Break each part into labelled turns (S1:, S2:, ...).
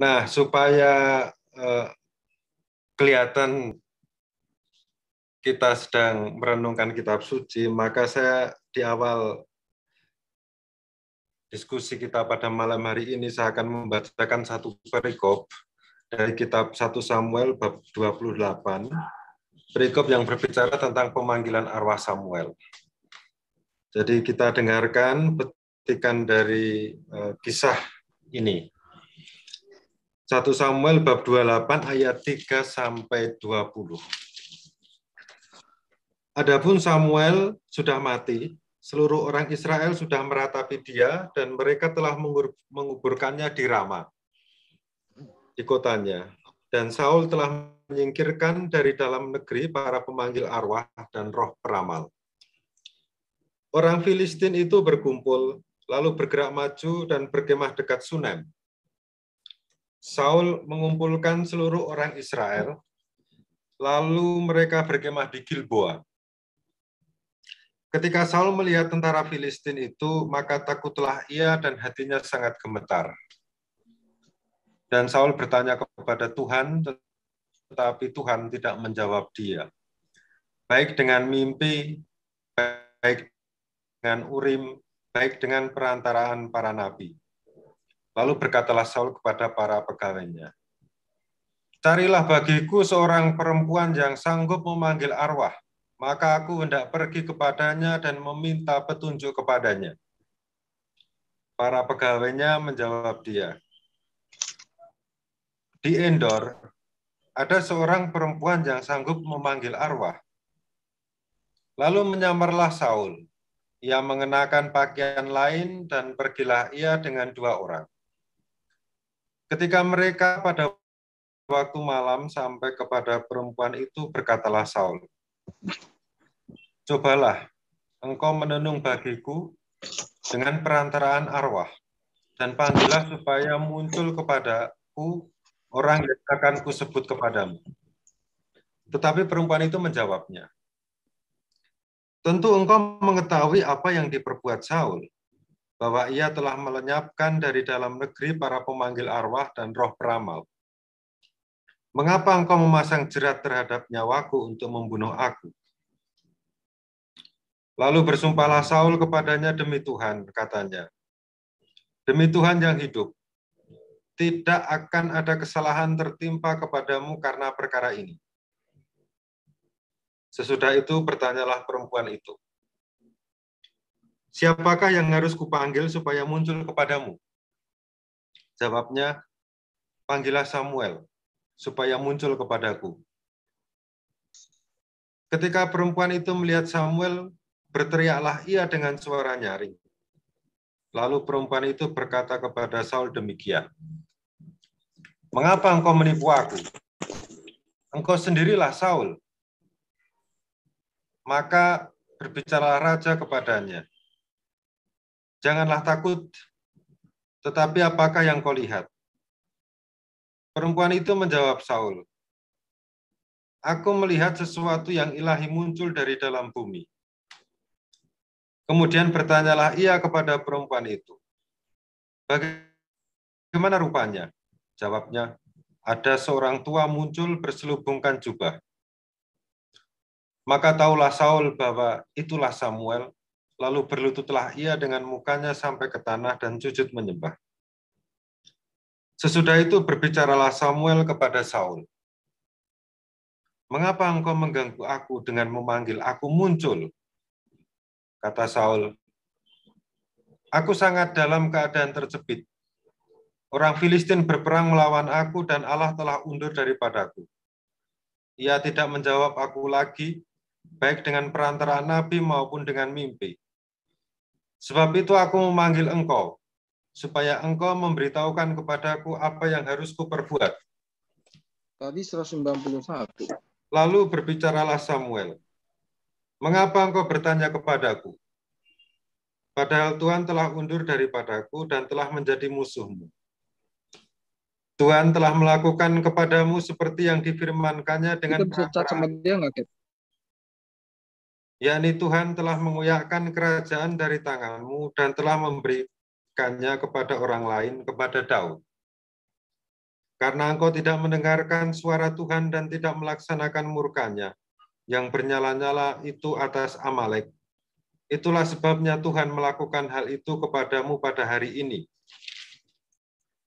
S1: Nah, supaya kelihatan kita sedang merenungkan kitab suci, maka saya di awal diskusi kita pada malam hari ini saya akan membacakan satu perikop dari kitab 1 Samuel bab 28, perikop yang berbicara tentang pemanggilan arwah Samuel. Jadi kita dengarkan petikan dari kisah ini. 1 Samuel bab 28 ayat 3 sampai 20. Adapun Samuel sudah mati, seluruh orang Israel sudah meratapi dia dan mereka telah menguburkannya di Rama, di kotanya. Dan Saul telah menyingkirkan dari dalam negeri para pemanggil arwah dan roh peramal. Orang Filistin itu berkumpul, lalu bergerak maju dan berkemah dekat Sunem. Saul mengumpulkan seluruh orang Israel, lalu mereka berkemah di Gilboa. Ketika Saul melihat tentara Filistin itu, maka takutlah ia dan hatinya sangat gemetar. Dan Saul bertanya kepada Tuhan, tetapi Tuhan tidak menjawab dia. Baik dengan mimpi, baik dengan Urim, baik dengan perantaraan para nabi. Lalu berkatalah Saul kepada para pegawainya, carilah bagiku seorang perempuan yang sanggup memanggil arwah, maka aku hendak pergi kepadanya dan meminta petunjuk kepadanya. Para pegawainya menjawab dia, di Endor ada seorang perempuan yang sanggup memanggil arwah. Lalu menyamarlah Saul. Ia mengenakan pakaian lain dan pergilah ia dengan 2 orang. Ketika mereka pada waktu malam sampai kepada perempuan itu, berkatalah Saul, cobalah engkau menenung bagiku dengan perantaraan arwah, dan panggillah supaya muncul kepadaku orang yang akan kusebut kepadamu. Tetapi perempuan itu menjawabnya, tentu engkau mengetahui apa yang diperbuat Saul, bahwa ia telah melenyapkan dari dalam negeri para pemanggil arwah dan roh peramal. Mengapa engkau memasang jerat terhadap nyawaku untuk membunuh aku? Lalu bersumpahlah Saul kepadanya demi Tuhan, katanya, demi Tuhan yang hidup, tidak akan ada kesalahan tertimpa kepadamu karena perkara ini. Sesudah itu bertanyalah perempuan itu, siapakah yang harus kupanggil supaya muncul kepadamu? Jawabnya, panggillah Samuel, supaya muncul kepadaku. Ketika perempuan itu melihat Samuel, berteriaklah ia dengan suara nyaring. Lalu perempuan itu berkata kepada Saul demikian, mengapa engkau menipu aku? Engkau sendirilah Saul. Maka berbicaralah raja kepadanya, janganlah takut, tetapi apakah yang kau lihat? Perempuan itu menjawab Saul, aku melihat sesuatu yang ilahi muncul dari dalam bumi. Kemudian bertanyalah ia kepada perempuan itu, bagaimana rupanya? Jawabnya, ada seorang tua muncul berselubungkan jubah. Maka taulah Saul bahwa itulah Samuel, lalu berlututlah ia dengan mukanya sampai ke tanah dan sujud menyembah. Sesudah itu berbicaralah Samuel kepada Saul, mengapa engkau mengganggu aku dengan memanggil aku muncul? Kata Saul, aku sangat dalam keadaan terjepit. Orang Filistin berperang melawan aku dan Allah telah undur daripadaku. Ia tidak menjawab aku lagi, baik dengan perantaraan nabi maupun dengan mimpi. Sebab itu aku memanggil engkau, supaya engkau memberitahukan kepadaku apa yang harus kuperbuat.
S2: Tadi 191.
S1: Lalu berbicaralah Samuel, mengapa engkau bertanya kepadaku? Padahal Tuhan telah undur daripadaku dan telah menjadi musuhmu. Tuhan telah melakukan kepadamu seperti yang difirmankannya dengan
S2: Kita bisa chat sama dia nggak, Ket?
S1: yakni Tuhan telah mengoyakkan kerajaan dari tanganmu dan telah memberikannya kepada orang lain, kepada Daud. Karena engkau tidak mendengarkan suara Tuhan dan tidak melaksanakan murkanya yang bernyala-nyala itu atas Amalek. Itulah sebabnya Tuhan melakukan hal itu kepadamu pada hari ini.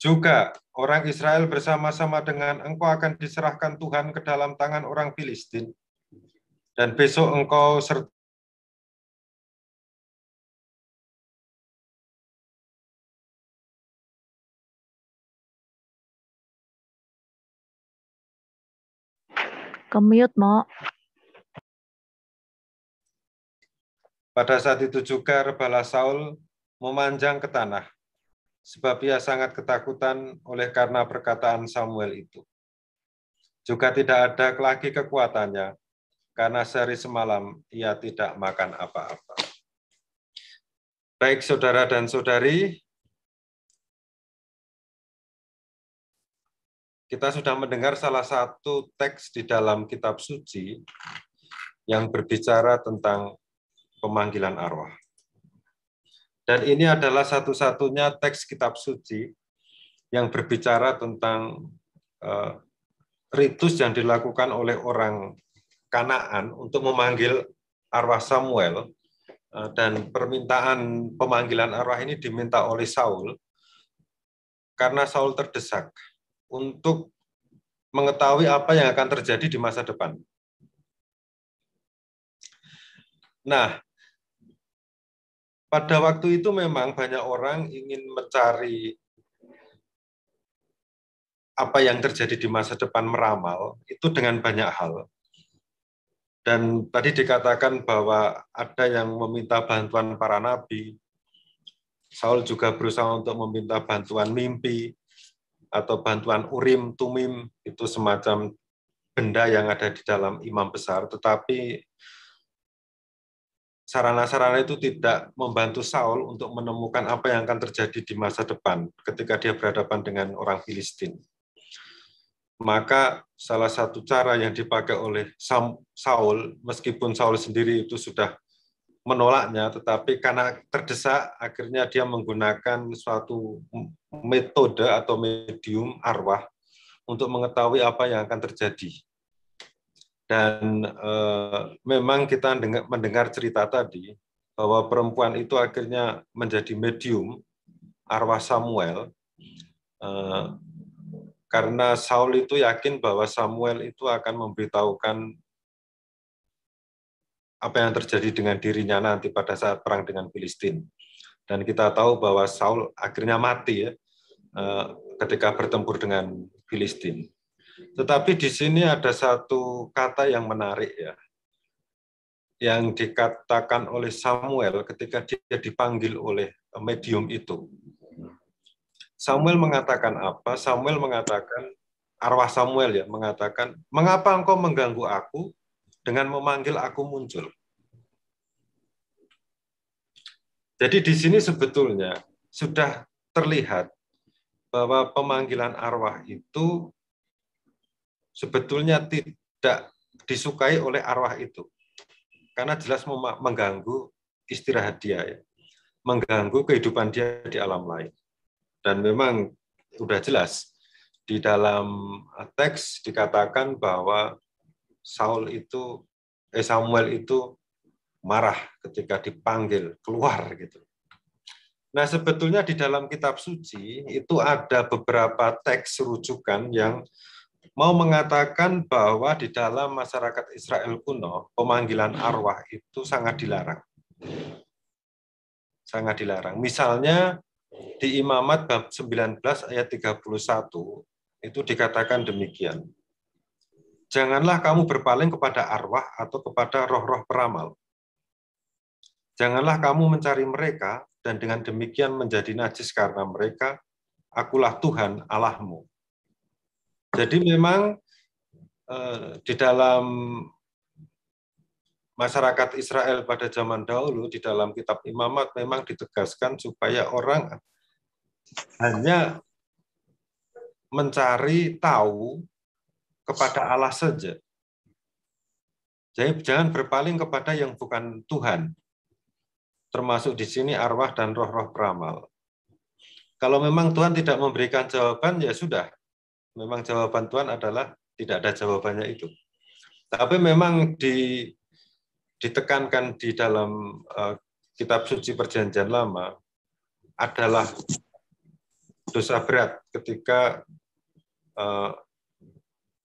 S1: Juga orang Israel bersama-sama dengan engkau akan diserahkan Tuhan ke dalam tangan orang Filistin. Dan besok engkau serta
S3: Kemute, Mo.
S1: pada saat itu juga rebalah Saul memanjang ke tanah, sebab ia sangat ketakutan oleh karena perkataan Samuel itu. Juga tidak ada lagi kekuatannya, karena sehari semalam ia tidak makan apa-apa. Baik saudara dan saudari, kita sudah mendengar salah satu teks di dalam kitab suci yang berbicara tentang pemanggilan arwah. Dan ini adalah satu-satunya teks kitab suci yang berbicara tentang ritus yang dilakukan oleh orang Kanaan untuk memanggil arwah Samuel, dan permintaan pemanggilan arwah ini diminta oleh Saul karena Saul terdesak untuk mengetahui apa yang akan terjadi di masa depan. Nah, pada waktu itu memang banyak orang ingin mencari apa yang terjadi di masa depan, meramal itu dengan banyak hal. Dan tadi dikatakan bahwa ada yang meminta bantuan para nabi. Saul juga berusaha untuk meminta bantuan mimpi atau bantuan Urim Tumim, itu semacam benda yang ada di dalam imam besar, tetapi sarana-sarana itu tidak membantu Saul untuk menemukan apa yang akan terjadi di masa depan ketika dia berhadapan dengan orang Filistin. Maka salah satu cara yang dipakai oleh Saul, meskipun Saul sendiri itu sudah menolaknya, tetapi karena terdesak, akhirnya dia menggunakan suatu metode atau medium arwah untuk mengetahui apa yang akan terjadi. Dan memang kita mendengar cerita tadi bahwa perempuan itu akhirnya menjadi medium arwah Samuel, karena Saul itu yakin bahwa Samuel itu akan memberitahukan apa yang terjadi dengan dirinya nanti pada saat perang dengan Filistin. Dan kita tahu bahwa Saul akhirnya mati ya, ketika bertempur dengan Filistin. Tetapi di sini ada satu kata yang menarik ya, yang dikatakan oleh Samuel ketika dia dipanggil oleh medium itu. Samuel mengatakan apa? Samuel mengatakan, arwah Samuel ya, mengatakan, mengapa engkau mengganggu aku dengan memanggil aku muncul? Jadi di sini sebetulnya sudah terlihat bahwa pemanggilan arwah itu sebetulnya tidak disukai oleh arwah itu. Karena jelas mengganggu istirahat dia, ya. Mengganggu kehidupan dia di alam lain. Dan memang sudah jelas di dalam teks dikatakan bahwa Samuel itu marah ketika dipanggil keluar gitu. Nah, sebetulnya di dalam kitab suci itu ada beberapa teks rujukan yang mau mengatakan bahwa di dalam masyarakat Israel kuno pemanggilan arwah itu sangat dilarang. Sangat dilarang. Misalnya di Imamat bab 19 ayat 31 itu dikatakan demikian. Janganlah kamu berpaling kepada arwah atau kepada roh-roh peramal. Janganlah kamu mencari mereka dan dengan demikian menjadi najis karena mereka, akulah Tuhan Allahmu. Jadi memang di dalam masyarakat Israel pada zaman dahulu di dalam kitab Imamat memang ditegaskan supaya orang hanya mencari tahu kepada Allah saja. Jadi jangan berpaling kepada yang bukan Tuhan. Termasuk di sini arwah dan roh-roh peramal. Kalau memang Tuhan tidak memberikan jawaban, ya sudah. Memang jawaban Tuhan adalah tidak ada jawabannya itu. Tapi memang ditekankan di dalam kitab suci Perjanjian Lama adalah dosa berat ketika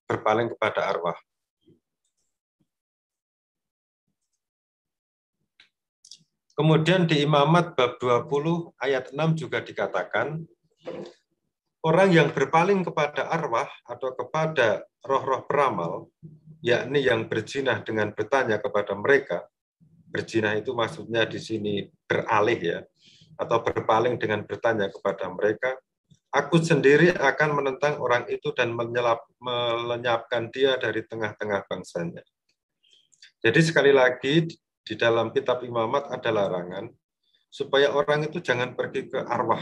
S1: berpaling kepada arwah. Kemudian di Imamat bab 20 ayat 6 juga dikatakan, orang yang berpaling kepada arwah atau kepada roh-roh peramal, yakni yang berzinah dengan bertanya kepada mereka, berzinah itu maksudnya di sini beralih ya, atau berpaling dengan bertanya kepada mereka, aku sendiri akan menentang orang itu dan melenyapkan dia dari tengah-tengah bangsanya. Jadi sekali lagi, di dalam kitab Imamat ada larangan supaya orang itu jangan pergi ke arwah.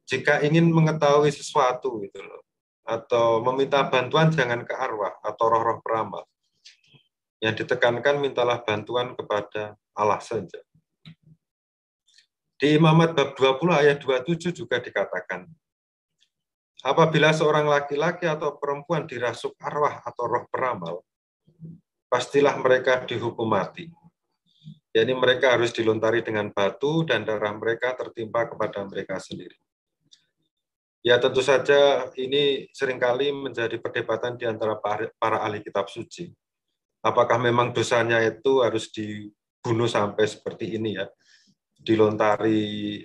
S1: Jika ingin mengetahui sesuatu gitu loh, atau meminta bantuan jangan ke arwah atau roh-roh peramal. Yang ditekankan mintalah bantuan kepada Allah saja. Di Imamat bab 20 ayat 27 juga dikatakan, apabila seorang laki-laki atau perempuan dirasuk arwah atau roh peramal, pastilah mereka dihukum mati. Yakni mereka harus dilontari dengan batu dan darah mereka tertimpa kepada mereka sendiri. Ya tentu saja ini seringkali menjadi perdebatan di antara para ahli kitab suci. Apakah memang dosanya itu harus dibunuh sampai seperti ini ya, dilontari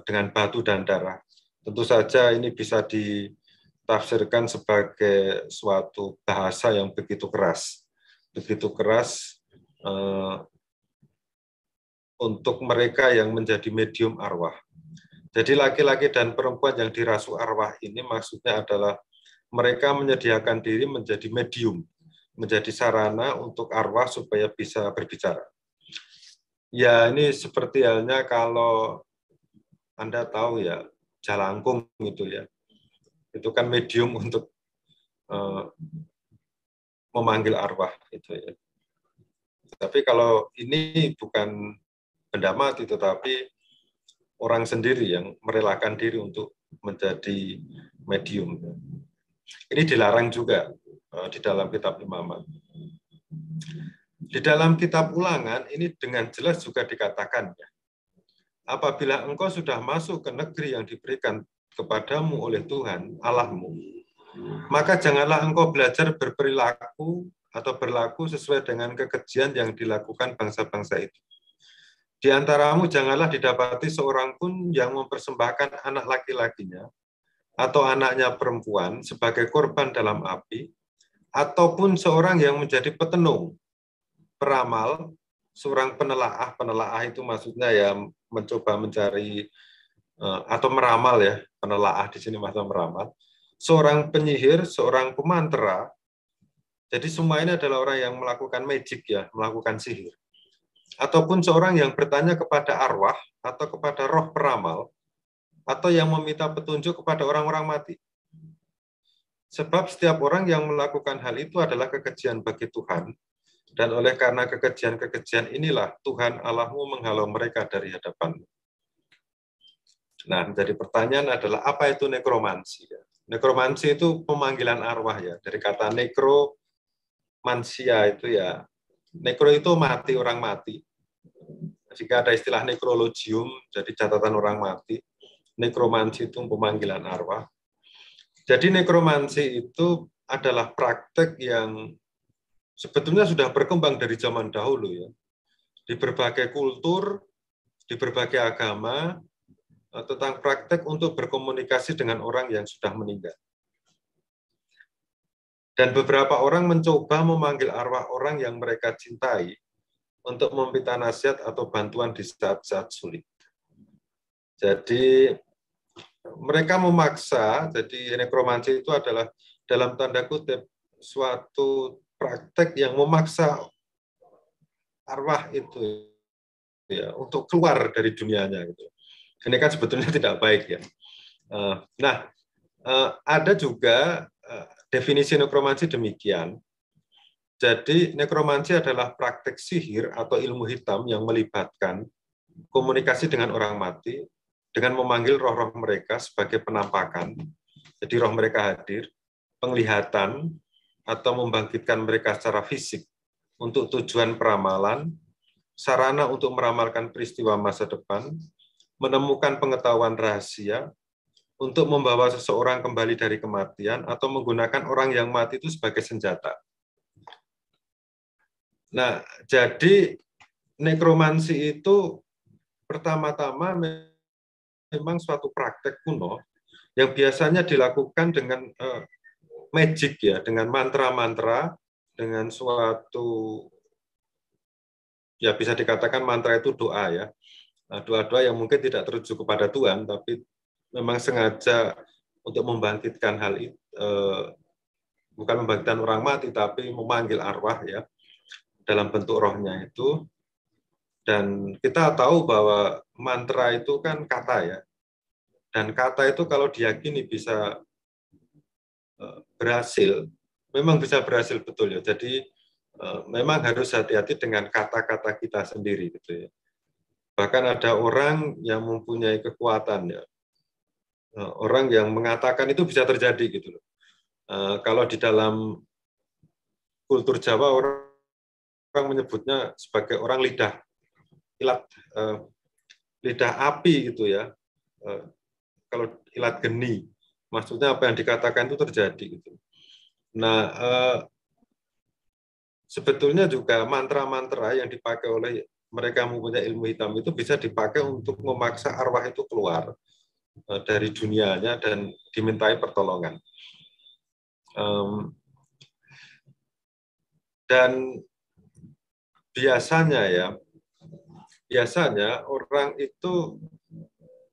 S1: dengan batu dan darah. Tentu saja ini bisa ditafsirkan sebagai suatu bahasa yang begitu keras untuk mereka yang menjadi medium arwah. Jadi laki-laki dan perempuan yang dirasuk arwah ini maksudnya adalah mereka menyediakan diri menjadi medium, menjadi sarana untuk arwah supaya bisa berbicara. Ya ini seperti halnya kalau Anda tahu ya, jalangkung itu ya, itu kan medium untuk memanggil arwah itu ya. Tapi kalau ini bukan benda mati, tetapi orang sendiri yang merelakan diri untuk menjadi medium. Ini dilarang juga di dalam kitab Imamat. Di dalam kitab Ulangan ini dengan jelas juga dikatakan, apabila engkau sudah masuk ke negeri yang diberikan kepadamu oleh Tuhan Allahmu, maka janganlah engkau belajar berperilaku atau berlaku sesuai dengan kekejian yang dilakukan bangsa-bangsa itu. Di antaramu janganlah didapati seorang pun yang mempersembahkan anak laki-lakinya atau anaknya perempuan sebagai korban dalam api, ataupun seorang yang menjadi petenung, peramal, seorang penelaah itu maksudnya ya mencoba mencari atau meramal ya, penelaah di sini maksudnya meramal, seorang penyihir, seorang pemantera. Jadi semua ini adalah orang yang melakukan magic ya, melakukan sihir. Ataupun seorang yang bertanya kepada arwah atau kepada roh peramal, atau yang meminta petunjuk kepada orang-orang mati. Sebab setiap orang yang melakukan hal itu adalah kekejian bagi Tuhan, dan oleh karena kekejian-kekejian inilah Tuhan Allahmu menghalau mereka dari hadapanmu. Nah, menjadi pertanyaan adalah apa itu nekromansi? Nekromansi itu pemanggilan arwah ya, dari kata nekromansia itu ya, nekro itu mati, orang mati. Jika ada istilah nekrologium, jadi catatan orang mati, nekromansi itu pemanggilan arwah. Jadi nekromansi itu adalah praktek yang sebetulnya sudah berkembang dari zaman dahulu ya. Di berbagai kultur, di berbagai agama, tentang praktek untuk berkomunikasi dengan orang yang sudah meninggal. Dan beberapa orang mencoba memanggil arwah orang yang mereka cintai untuk meminta nasihat atau bantuan di saat-saat sulit. Jadi mereka memaksa, jadi nekromansi itu adalah dalam tanda kutip suatu praktek yang memaksa arwah itu ya untuk keluar dari dunianya gitu. Ini kan sebetulnya tidak baik ya. Nah, ada juga definisi nekromansi demikian. Jadi nekromansi adalah praktek sihir atau ilmu hitam yang melibatkan komunikasi dengan orang mati dengan memanggil roh-roh mereka sebagai penampakan jadi roh mereka hadir, penglihatan atau membangkitkan mereka secara fisik untuk tujuan peramalan, sarana untuk meramalkan peristiwa masa depan, menemukan pengetahuan rahasia, untuk membawa seseorang kembali dari kematian, atau menggunakan orang yang mati itu sebagai senjata. Nah, jadi nekromansi itu pertama-tama memang suatu praktek kuno yang biasanya dilakukan dengan magic ya, dengan mantra-mantra, dengan suatu ya bisa dikatakan mantra itu doa ya. Doa-doa yang mungkin tidak terujuk kepada Tuhan, tapi memang sengaja untuk membangkitkan hal itu, bukan membangkitkan orang mati, tapi memanggil arwah ya dalam bentuk rohnya itu. Dan kita tahu bahwa mantra itu kan kata ya, dan kata itu kalau diyakini bisa berhasil, memang bisa berhasil betul ya. Jadi memang harus hati-hati dengan kata-kata kita sendiri gitu ya. Bahkan ada orang yang mempunyai kekuatan ya, orang yang mengatakan itu bisa terjadi gitu loh. Kalau di dalam kultur Jawa orang menyebutnya sebagai orang lidah api gitu ya. Kalau ilat geni, maksudnya apa yang dikatakan itu terjadi gitu. Nah, sebetulnya juga mantra-mantra yang dipakai oleh mereka yang mempunyai ilmu hitam itu bisa dipakai untuk memaksa arwah itu keluar dari dunianya dan dimintai pertolongan. Dan biasanya orang itu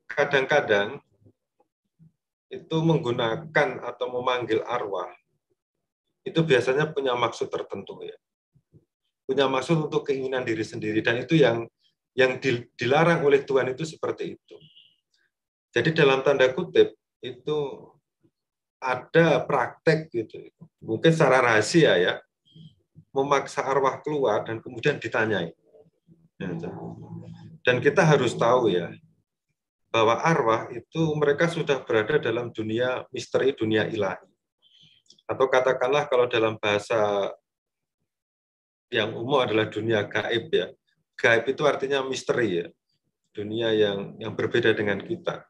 S1: kadang-kadang itu menggunakan atau memanggil arwah itu biasanya punya maksud tertentu ya, punya maksud untuk keinginan diri sendiri, dan itu yang dilarang oleh Tuhan itu seperti itu. Jadi dalam tanda kutip itu ada praktek gitu, mungkin secara rahasia ya, memaksa arwah keluar dan kemudian ditanyai. Dan kita harus tahu ya, bahwa arwah itu mereka sudah berada dalam dunia misteri, dunia ilahi. Atau katakanlah kalau dalam bahasa yang umum adalah dunia gaib ya. Gaib itu artinya misteri ya. Dunia yang berbeda dengan kita.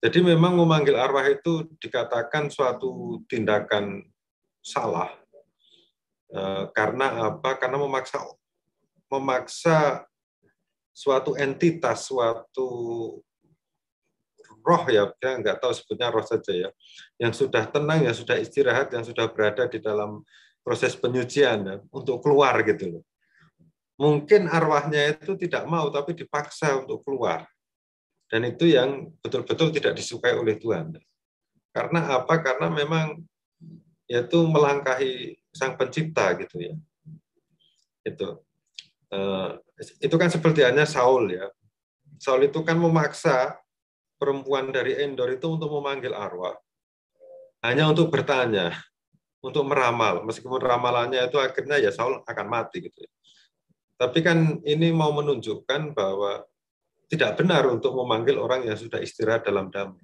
S1: Jadi memang memanggil arwah itu dikatakan suatu tindakan salah. Karena apa? Karena memaksa suatu entitas, suatu roh ya, saya nggak tahu sebutnya roh saja ya, yang sudah tenang, yang sudah istirahat, yang sudah berada di dalam proses penyucian ya, untuk keluar gitu loh. Mungkin arwahnya itu tidak mau, tapi dipaksa untuk keluar. Dan itu yang betul-betul tidak disukai oleh Tuhan. Karena apa? Karena memang yaitu melangkahi Sang Pencipta gitu ya. Itu kan seperti hanya Saul ya. Saul itu kan memaksa perempuan dari Endor itu untuk memanggil arwah. Hanya untuk bertanya, untuk meramal. Meskipun ramalannya itu akhirnya ya Saul akan mati gitu ya. Tapi kan ini mau menunjukkan bahwa tidak benar untuk memanggil orang yang sudah istirahat dalam damai.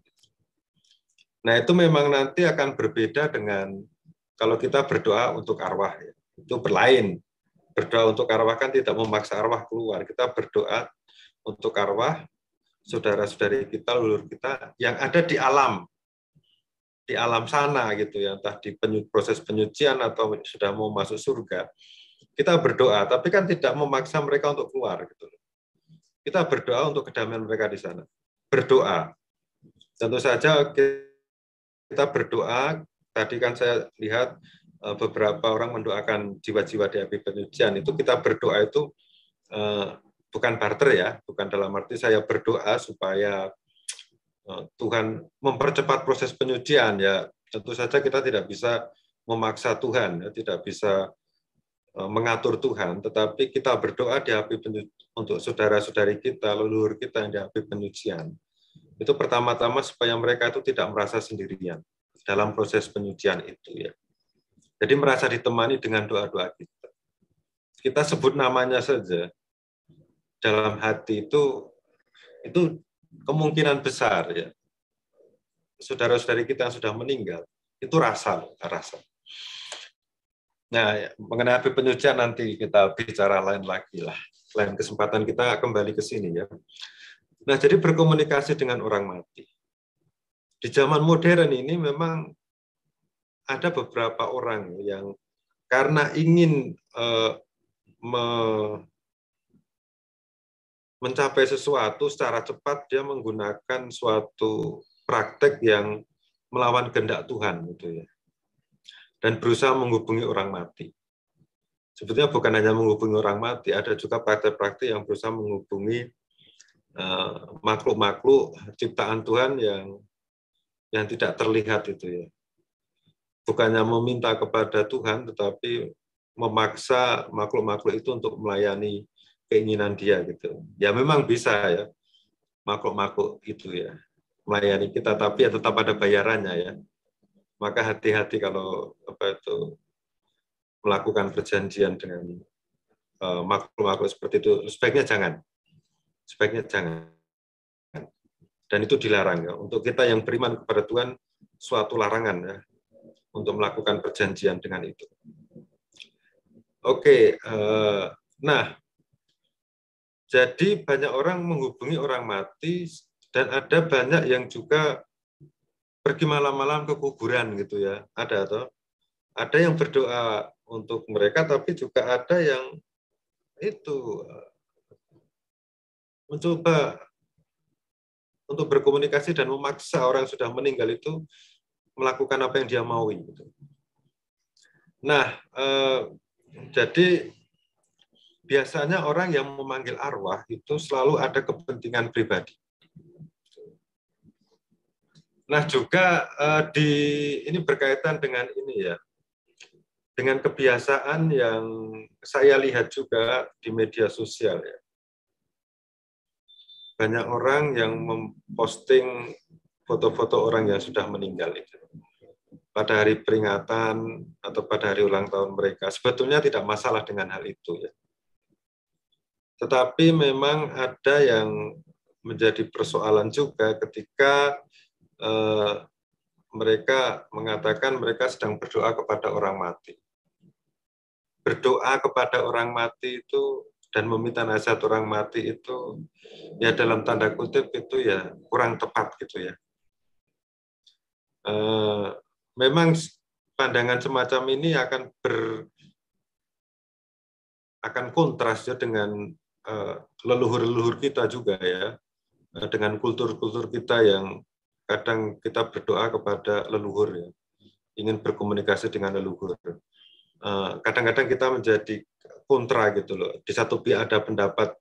S1: Nah, itu memang nanti akan berbeda dengan kalau kita berdoa untuk arwah. Ya. Itu berlain. Berdoa untuk arwah kan tidak memaksa arwah keluar. Kita berdoa untuk arwah saudara-saudari kita, leluhur kita yang ada di alam sana gitu ya, entah di proses penyucian atau sudah mau masuk surga. Kita berdoa, tapi kan tidak memaksa mereka untuk keluar gitu. Kita berdoa untuk kedamaian mereka di sana. Berdoa. Tentu saja kita berdoa, tadi kan saya lihat beberapa orang mendoakan jiwa-jiwa di api penyucian, itu kita berdoa itu bukan barter ya, bukan dalam arti saya berdoa supaya Tuhan mempercepat proses penyucian ya. Tentu saja kita tidak bisa memaksa Tuhan, ya, tidak bisa mengatur Tuhan, tetapi kita berdoa di api untuk saudara-saudari kita, leluhur kita yang di api penyucian. Itu pertama-tama supaya mereka itu tidak merasa sendirian dalam proses penyucian itu ya. Jadi merasa ditemani dengan doa-doa kita. Kita sebut namanya saja dalam hati itu kemungkinan besar ya. saudara-saudari kita yang sudah meninggal, itu rasa. Nah, mengenai api penyucian nanti kita bicara lain lagi lah. Lain kesempatan kita kembali ke sini ya. Nah, jadi berkomunikasi dengan orang mati. Di zaman modern ini memang ada beberapa orang yang karena ingin mencapai sesuatu secara cepat, dia menggunakan suatu praktek yang melawan kehendak Tuhan gitu ya. Dan berusaha menghubungi orang mati. Sebetulnya bukan hanya menghubungi orang mati, ada juga praktek-praktek yang berusaha menghubungi makhluk-makhluk ciptaan Tuhan yang tidak terlihat itu ya. Bukannya meminta kepada Tuhan, tetapi memaksa makhluk-makhluk itu untuk melayani keinginan dia gitu. Ya memang bisa ya makhluk-makhluk itu ya melayani kita, tapi ya tetap ada bayarannya ya. Maka hati-hati kalau melakukan perjanjian dengan makhluk-makhluk seperti itu. Sebaiknya jangan. Dan itu dilarang ya. Untuk kita yang beriman kepada Tuhan, suatu larangan ya untuk melakukan perjanjian dengan itu. Oke, nah. Jadi banyak orang menghubungi orang mati dan ada banyak yang juga pergi malam-malam ke kuburan gitu ya. Ada yang berdoa untuk mereka, tapi juga ada yang itu mencoba untuk berkomunikasi dan memaksa orang yang sudah meninggal itu melakukan apa yang dia mau gitu. Nah, jadi biasanya orang yang memanggil arwah itu selalu ada kepentingan pribadi. Nah, juga ini berkaitan dengan ini ya, dengan kebiasaan yang saya lihat juga di media sosial ya. Banyak orang yang memposting foto-foto orang yang sudah meninggal itu. Pada hari peringatan atau pada hari ulang tahun mereka, sebetulnya tidak masalah dengan hal itu ya. Tetapi memang ada yang menjadi persoalan juga ketika mereka mengatakan mereka sedang berdoa kepada orang mati. Berdoa kepada orang mati itu dan meminta nasihat orang mati itu ya dalam tanda kutip itu ya kurang tepat gitu ya. Memang pandangan semacam ini akan kontras ya dengan leluhur-leluhur kita juga ya, dengan kultur-kultur kita yang kadang kita berdoa kepada leluhur ya, ingin berkomunikasi dengan leluhur. Kadang-kadang kita menjadi kontra gitu loh. Di satu pihak ada pendapat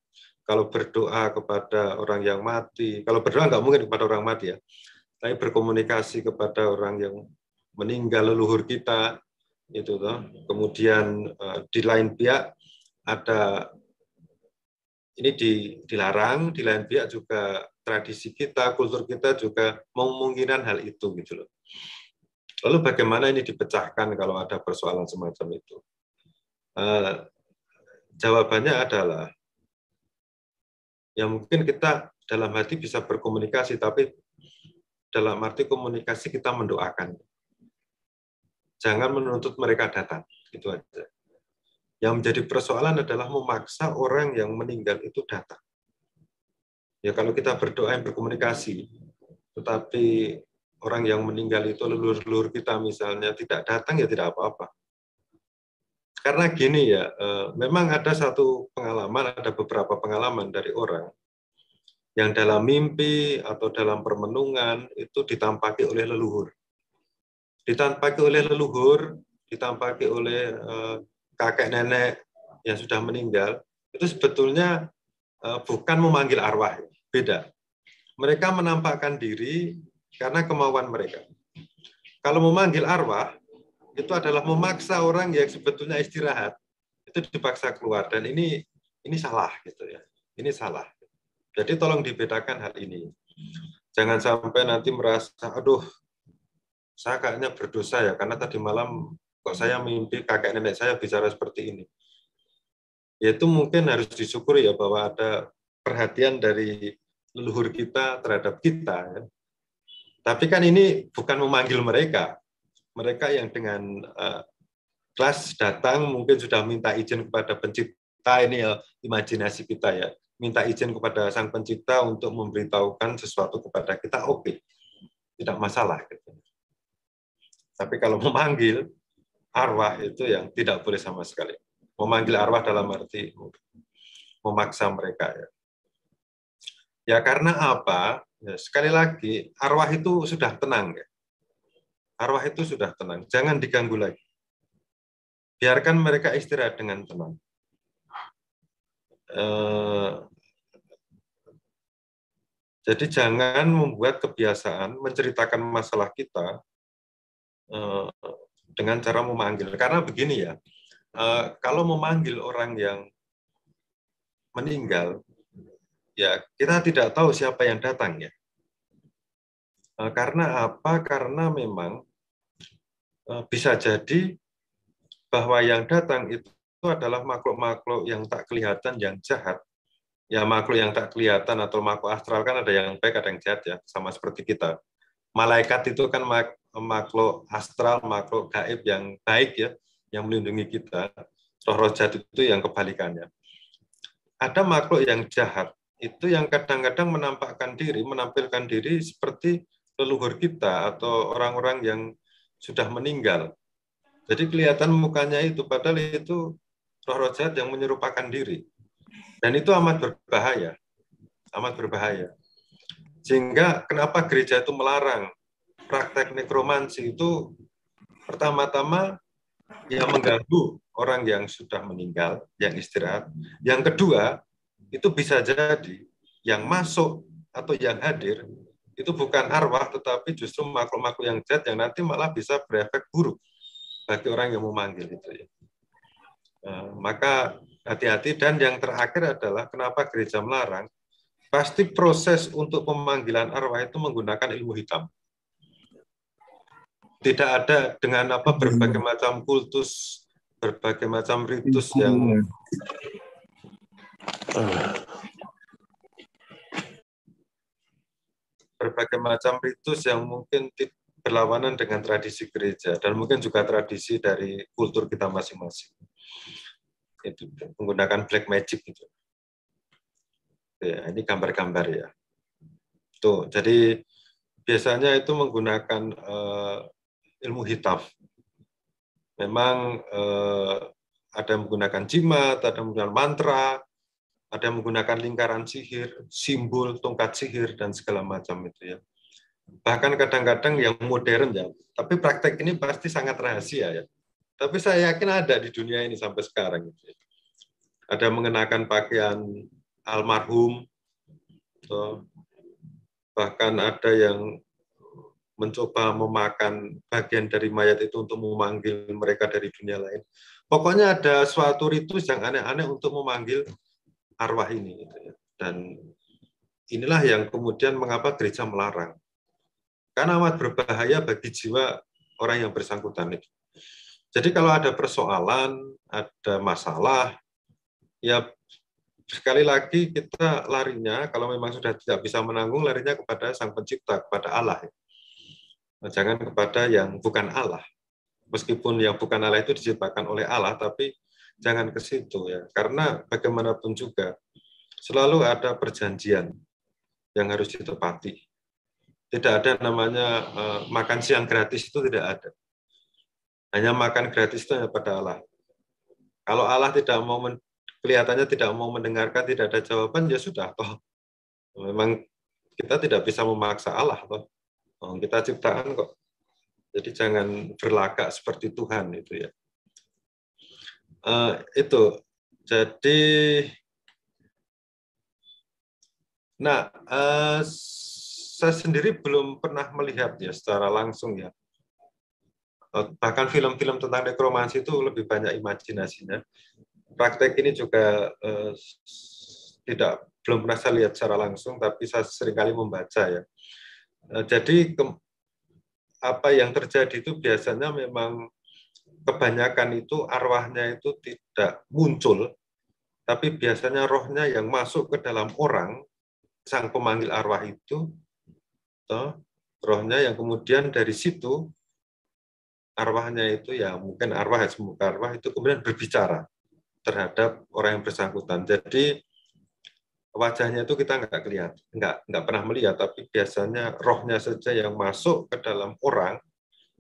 S1: kalau berdoa kepada orang yang mati, kalau berdoa nggak mungkin kepada orang mati ya, tapi berkomunikasi kepada orang yang meninggal leluhur kita itu toh. Kemudian di lain pihak ada ini dilarang, di lain pihak juga tradisi kita, kultur kita juga memungkinkan hal itu gitu loh. Lalu bagaimana ini dipecahkan kalau ada persoalan semacam itu? Jawabannya adalah ya mungkin kita dalam hati bisa berkomunikasi, tapi dalam arti komunikasi kita mendoakan. Jangan menuntut mereka datang, gitu aja. Yang menjadi persoalan adalah memaksa orang yang meninggal itu datang. Ya kalau kita berdoa yang berkomunikasi, tetapi orang yang meninggal itu leluhur-leluhur kita misalnya tidak datang ya tidak apa-apa. Karena gini ya, memang ada satu pengalaman, ada beberapa pengalaman dari orang yang dalam mimpi atau dalam permenungan itu ditampaki oleh leluhur. Ditampaki oleh leluhur, ditampaki oleh kakek nenek yang sudah meninggal, itu sebetulnya bukan memanggil arwah, beda. Mereka menampakkan diri karena kemauan mereka. Kalau memanggil arwah, itu adalah memaksa orang yang sebetulnya istirahat, itu dipaksa keluar, dan ini salah gitu ya. Ini salah. Jadi tolong dibedakan hal ini. Jangan sampai nanti merasa, aduh, saya kayaknya berdosa ya, karena tadi malam kok saya mimpi kakek nenek saya bicara seperti ini. Yaitu mungkin harus disyukuri ya bahwa ada perhatian dari leluhur kita terhadap kita. Ya. Tapi kan ini bukan memanggil mereka. Mereka yang dengan kelas datang mungkin sudah minta izin kepada pencipta, ini ya imajinasi kita ya. Minta izin kepada sang pencipta untuk memberitahukan sesuatu kepada kita, oke. Tidak masalah. Gitu. Tapi kalau memanggil arwah itu yang tidak boleh sama sekali. Memanggil arwah dalam arti memaksa mereka. Ya karena apa? Ya, sekali lagi, arwah itu sudah tenang. Ya. Arwah itu sudah tenang. Jangan diganggu lagi. Biarkan mereka istirahat dengan tenang. Jadi jangan membuat kebiasaan menceritakan masalah kita dengan cara memanggil. Karena begini ya, kalau memanggil orang yang meninggal, ya kita tidak tahu siapa yang datang ya. Karena apa? Karena memang bisa jadi bahwa yang datang itu adalah makhluk-makhluk yang tak kelihatan, yang jahat. Ya makhluk yang tak kelihatan atau makhluk astral kan ada yang baik, ada yang jahat ya, sama seperti kita. Malaikat itu kan makhluk astral, makhluk gaib yang baik ya, yang melindungi kita. Roh-roh jahat itu yang kebalikannya. Ada makhluk yang jahat, itu yang kadang-kadang menampilkan diri seperti leluhur kita atau orang-orang yang sudah meninggal. Jadi kelihatan mukanya itu, padahal itu roh-roh jahat yang menyerupakan diri. Dan itu amat berbahaya. Amat berbahaya. Sehingga kenapa gereja itu melarang praktek nekromansi itu pertama-tama yang mengganggu orang yang sudah meninggal, yang istirahat. Yang kedua, itu bisa jadi yang masuk atau yang hadir itu bukan arwah, tetapi justru makhluk-makhluk yang jahat yang nanti malah bisa berefek buruk bagi orang yang memanggil itu ya. Maka hati-hati. Dan yang terakhir adalah kenapa gereja melarang, pasti proses untuk pemanggilan arwah itu menggunakan ilmu hitam. Tidak ada dengan berbagai macam kultus, berbagai macam ritus yang mungkin berlawanan dengan tradisi gereja dan mungkin juga tradisi dari kultur kita masing-masing. Itu menggunakan black magic gitu. Ya, ini gambar-gambar ya. Tuh, jadi biasanya itu menggunakan ilmu hitam. Memang ada yang menggunakan jimat, ada yang menggunakan mantra, ada yang menggunakan lingkaran sihir, simbol, tongkat sihir, dan segala macam itu ya. Bahkan kadang-kadang yang modern ya, tapi praktek ini pasti sangat rahasia ya. Tapi saya yakin ada di dunia ini sampai sekarang. Gitu. Ada mengenakan pakaian almarhum, bahkan ada yang mencoba memakan bagian dari mayat itu untuk memanggil mereka dari dunia lain. Pokoknya ada suatu ritus yang aneh-aneh untuk memanggil arwah ini. Dan inilah yang kemudian mengapa gereja melarang. Karena amat berbahaya bagi jiwa orang yang bersangkutan itu. Jadi kalau ada persoalan, ada masalah, ya sekali lagi kita larinya, kalau memang sudah tidak bisa menanggung, larinya kepada Sang Pencipta, kepada Allah. Jangan kepada yang bukan Allah. Meskipun yang bukan Allah itu diciptakan oleh Allah, tapi jangan ke situ ya. Karena bagaimanapun juga, selalu ada perjanjian yang harus ditepati. Tidak ada namanya makan siang gratis, itu tidak ada. Hanya makan gratis itu hanya pada Allah. Kalau Allah tidak mau, kelihatannya tidak mau mendengarkan, tidak ada jawaban, ya sudah. Toh. Memang kita tidak bisa memaksa Allah. Toh. Kita ciptaan kok. Jadi jangan berlagak seperti Tuhan itu ya. Itu. Jadi, nah, saya sendiri belum pernah melihat ya secara langsung ya. Bahkan film-film tentang nekromansi itu lebih banyak imajinasinya. Praktek ini juga belum pernah saya lihat secara langsung, tapi saya seringkali membaca ya. Jadi apa yang terjadi itu biasanya memang kebanyakan itu arwahnya itu tidak muncul, tapi biasanya rohnya yang masuk ke dalam orang, sang pemanggil arwah itu, rohnya yang kemudian dari situ arwahnya itu ya mungkin arwah semoga arwah itu kemudian berbicara terhadap orang yang bersangkutan. Jadi wajahnya itu kita nggak pernah melihat, tapi biasanya rohnya saja yang masuk ke dalam orang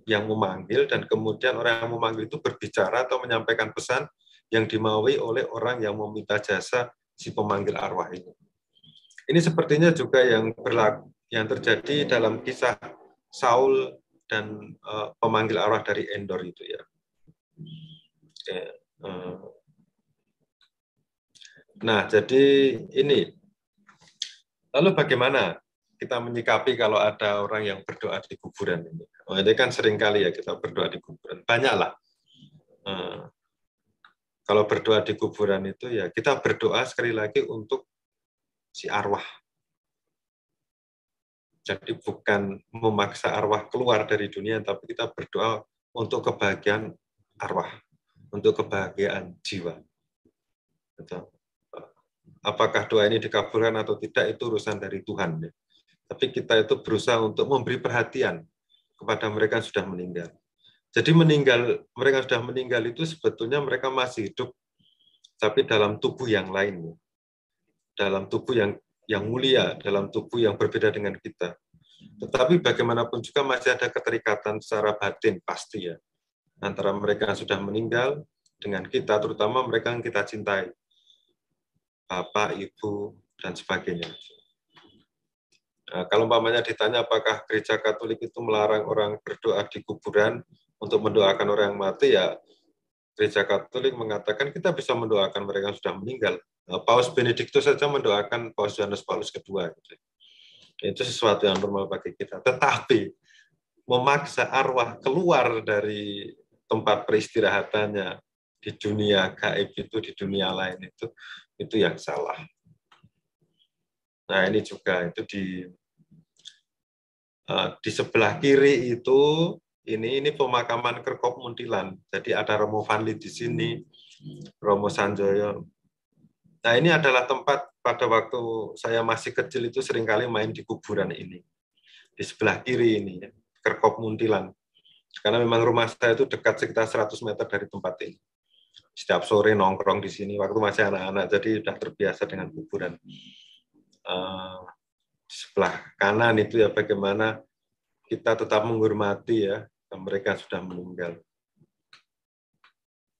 S1: yang memanggil, dan kemudian orang yang memanggil itu berbicara atau menyampaikan pesan yang dimaui oleh orang yang meminta jasa si pemanggil arwah ini. Ini sepertinya juga yang berlaku, yang terjadi dalam kisah Saul dan pemanggil arwah dari Endor itu ya. Nah, jadi ini. Lalu bagaimana kita menyikapi kalau ada orang yang berdoa di kuburan ini? Oh, ini kan sering kali ya kita berdoa di kuburan. Banyaklah. Kalau berdoa di kuburan itu ya kita berdoa sekali lagi untuk si arwah. Jadi bukan memaksa arwah keluar dari dunia, tapi kita berdoa untuk kebahagiaan arwah, untuk kebahagiaan jiwa. Apakah doa ini dikabulkan atau tidak itu urusan dari Tuhan. Tapi kita itu berusaha untuk memberi perhatian kepada mereka yang sudah meninggal. Jadi mereka sudah meninggal itu sebetulnya mereka masih hidup, tapi dalam tubuh yang lain, dalam tubuh yang mulia, dalam tubuh yang berbeda dengan kita. Tetapi bagaimanapun juga masih ada keterikatan secara batin pasti ya, antara mereka yang sudah meninggal dengan kita, terutama mereka yang kita cintai, bapak, ibu, dan sebagainya. Nah, kalau umpamanya ditanya apakah gereja Katolik itu melarang orang berdoa di kuburan untuk mendoakan orang yang mati, ya gereja Katolik mengatakan kita bisa mendoakan mereka yang sudah meninggal. Nah, Paus Benediktus saja mendoakan Paus Yohanes Paulus II. Itu sesuatu yang normal bagi kita. Tetapi memaksa arwah keluar dari tempat peristirahatannya di dunia gaib itu, di dunia lain itu yang salah. Nah, ini juga itu di sebelah kiri itu ini pemakaman Kerkop Muntilan. Jadi ada Romo Vanli di sini, Romo Sanjoyo. Nah, ini adalah tempat pada waktu saya masih kecil itu seringkali main di kuburan ini. Di sebelah kiri ini, Kerkop Muntilan. Karena memang rumah saya itu dekat sekitar 100 meter dari tempat ini. Setiap sore nongkrong di sini waktu masih anak-anak, jadi sudah terbiasa dengan kuburan. Sebelah kanan itu ya bagaimana kita tetap menghormati ya mereka sudah meninggal.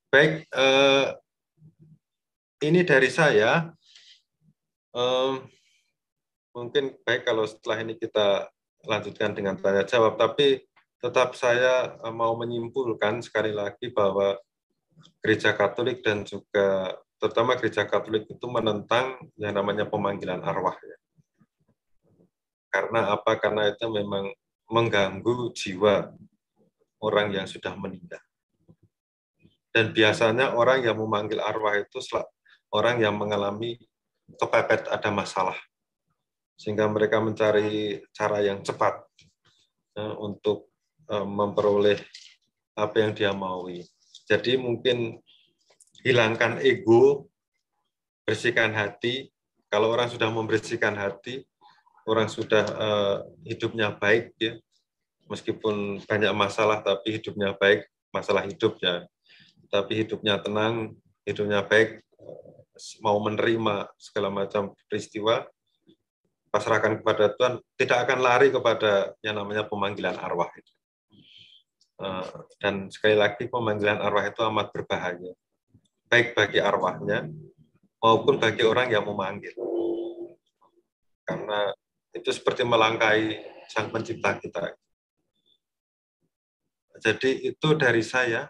S1: Baik, ini dari saya. Mungkin baik kalau setelah ini kita lanjutkan dengan tanya jawab, tapi tetap saya mau menyimpulkan sekali lagi bahwa Gereja Katolik dan juga terutama Gereja Katolik itu menentang yang namanya pemanggilan arwah ya. Karena apa? Karena itu memang mengganggu jiwa orang yang sudah meninggal. Dan biasanya orang yang memanggil arwah itu orang yang mengalami kepepet, ada masalah. Sehingga mereka mencari cara yang cepat untuk memperoleh apa yang dia maui. Jadi mungkin hilangkan ego, bersihkan hati. Kalau orang sudah membersihkan hati, orang sudah hidupnya baik ya, meskipun banyak masalah tapi hidupnya baik, masalah hidup ya, tapi hidupnya tenang, hidupnya baik, mau menerima segala macam peristiwa, pasrahkan kepada Tuhan, tidak akan lari kepada yang namanya pemanggilan arwah itu. Dan sekali lagi pemanggilan arwah itu amat berbahaya, baik bagi arwahnya maupun bagi orang yang memanggil. Karena itu seperti melangkahi Sang Pencipta kita. Jadi itu dari saya.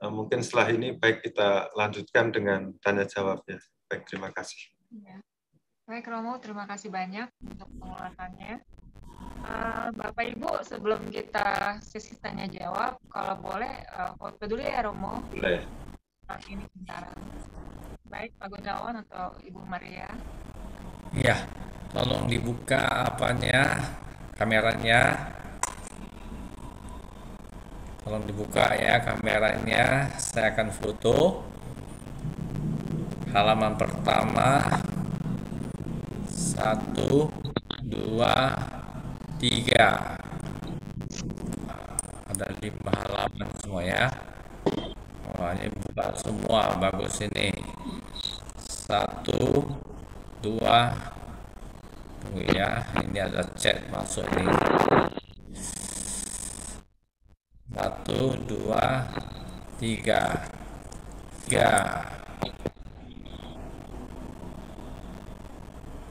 S1: Mungkin setelah ini baik kita lanjutkan dengan tanya jawabnya. Baik, terima kasih.
S3: Ya. Baik Romo, terima kasih banyak untuk pengulasannya. Bapak Ibu, sebelum kita sesi tanya jawab, kalau boleh foto dulu ya Romo.
S1: Boleh.
S3: Ini sebentar. Baik, Pak Gunawan atau Ibu Maria.
S4: Ya, tolong dibuka kameranya. Tolong dibuka ya kameranya. Saya akan foto halaman pertama. 1, 2, 3. Ada 5 halaman semua ya. Wah, ini buka semua, bagus ini. 1, 2, tunggu ya, ini ada chat masuk nih. 1, 2, 3.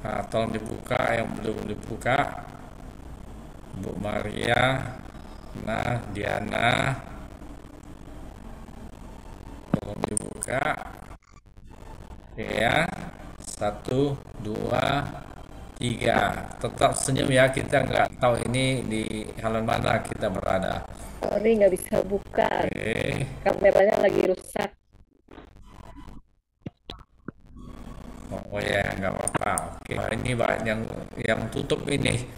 S4: Nah, tolong dibuka yang belum dibuka. Bu Maria, nah Diana, tolong dibuka. Oke ya, 1, 2, 3. Tetap senyum ya, kita nggak tahu ini di halaman mana kita berada.
S5: Sorry, nggak bisa buka.
S4: Oke.
S5: Kameranya lagi rusak.
S4: Oh ya, nggak apa-apa. Oke. Nah, ini banyak yang tutup ini.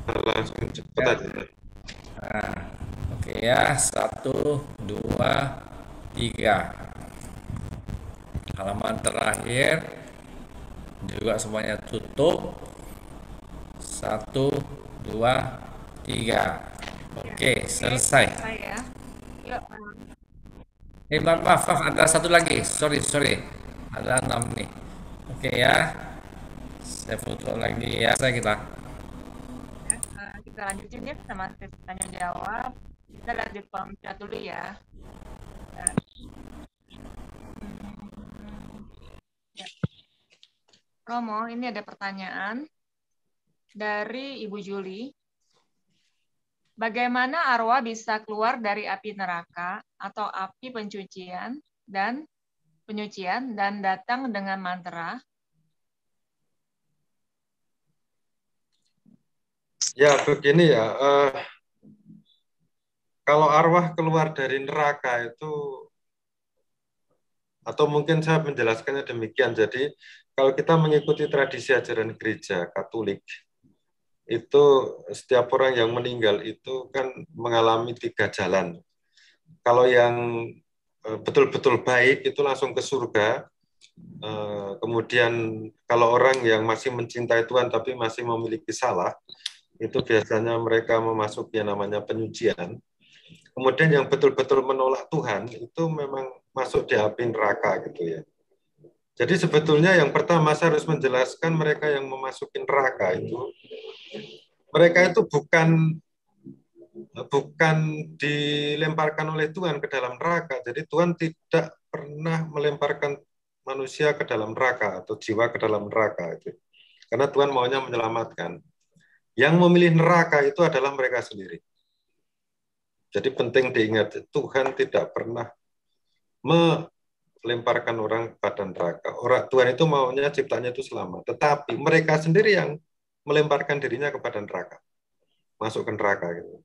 S1: Langsung cepat aja.
S4: Nah, oke ya, 1, 2, 3. Halaman terakhir juga semuanya tutup. 1, 2, 3. Oke, selesai.
S3: Saya. Yuk.
S4: Maaf, ada satu lagi. Sorry. Ada 6 nih. Oke ya. Saya foto lagi ya. Kita.
S3: Kita lanjutin ya sama tes tanya jawab. Kita lihat di kolom chat dulu ya. Romo, ini ada pertanyaan dari Ibu Juli. Bagaimana arwah bisa keluar dari api neraka atau api penyucian dan datang dengan mantra?
S1: Ya, begini ya. Kalau arwah keluar dari neraka itu, atau mungkin saya menjelaskannya demikian. Jadi, kalau kita mengikuti tradisi ajaran gereja Katolik, itu setiap orang yang meninggal itu kan mengalami 3 jalan. Kalau yang betul-betul baik itu langsung ke surga. Kemudian kalau orang yang masih mencintai Tuhan tapi masih memiliki salah, itu biasanya mereka memasuki yang namanya penyucian. Kemudian yang betul-betul menolak Tuhan itu memang masuk di api neraka gitu ya. Jadi sebetulnya yang pertama saya harus menjelaskan mereka yang memasuki neraka itu, mereka itu bukan dilemparkan oleh Tuhan ke dalam neraka. Jadi Tuhan tidak pernah melemparkan manusia ke dalam neraka atau jiwa ke dalam neraka itu. Karena Tuhan maunya menyelamatkan. Yang memilih neraka itu adalah mereka sendiri. Jadi penting diingat, Tuhan tidak pernah melemparkan orang pada neraka. Tuhan itu maunya ciptanya itu selamat. Tetapi mereka sendiri yang melemparkan dirinya kepada neraka. Masuk ke neraka gitu.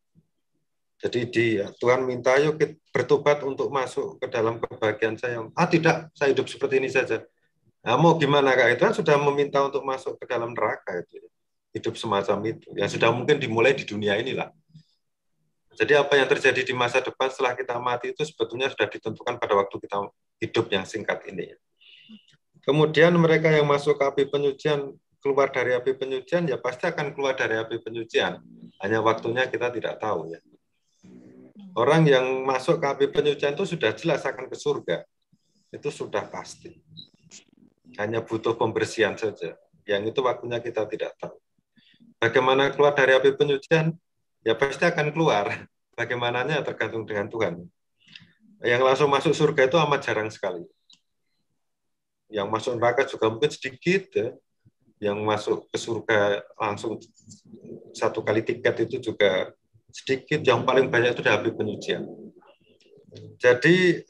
S1: Jadi Tuhan minta, yuk kita bertobat untuk masuk ke dalam kebahagiaan saya. Tidak, saya hidup seperti ini saja. Nah, mau gimana Kak? Tuhan sudah meminta untuk masuk ke dalam neraka itu. Hidup semacam itu. Yang sudah mungkin dimulai di dunia inilah. Jadi apa yang terjadi di masa depan setelah kita mati itu sebetulnya sudah ditentukan pada waktu kita hidup yang singkat ini. Kemudian mereka yang masuk ke api penyucian, keluar dari api penyucian, ya pasti akan keluar dari api penyucian. Hanya waktunya kita tidak tahu ya. Orang yang masuk ke api penyucian itu sudah jelas akan ke surga. Itu sudah pasti. Hanya butuh pembersihan saja. Yang itu waktunya kita tidak tahu. Bagaimana keluar dari api penyucian? Ya pasti akan keluar. Bagaimananya tergantung dengan Tuhan. Yang langsung masuk surga itu amat jarang sekali. Yang masuk neraka juga mungkin sedikit. Ya. Yang masuk ke surga langsung 1 kali tiket itu juga sedikit. Yang paling banyak itu di api penyucian. Jadi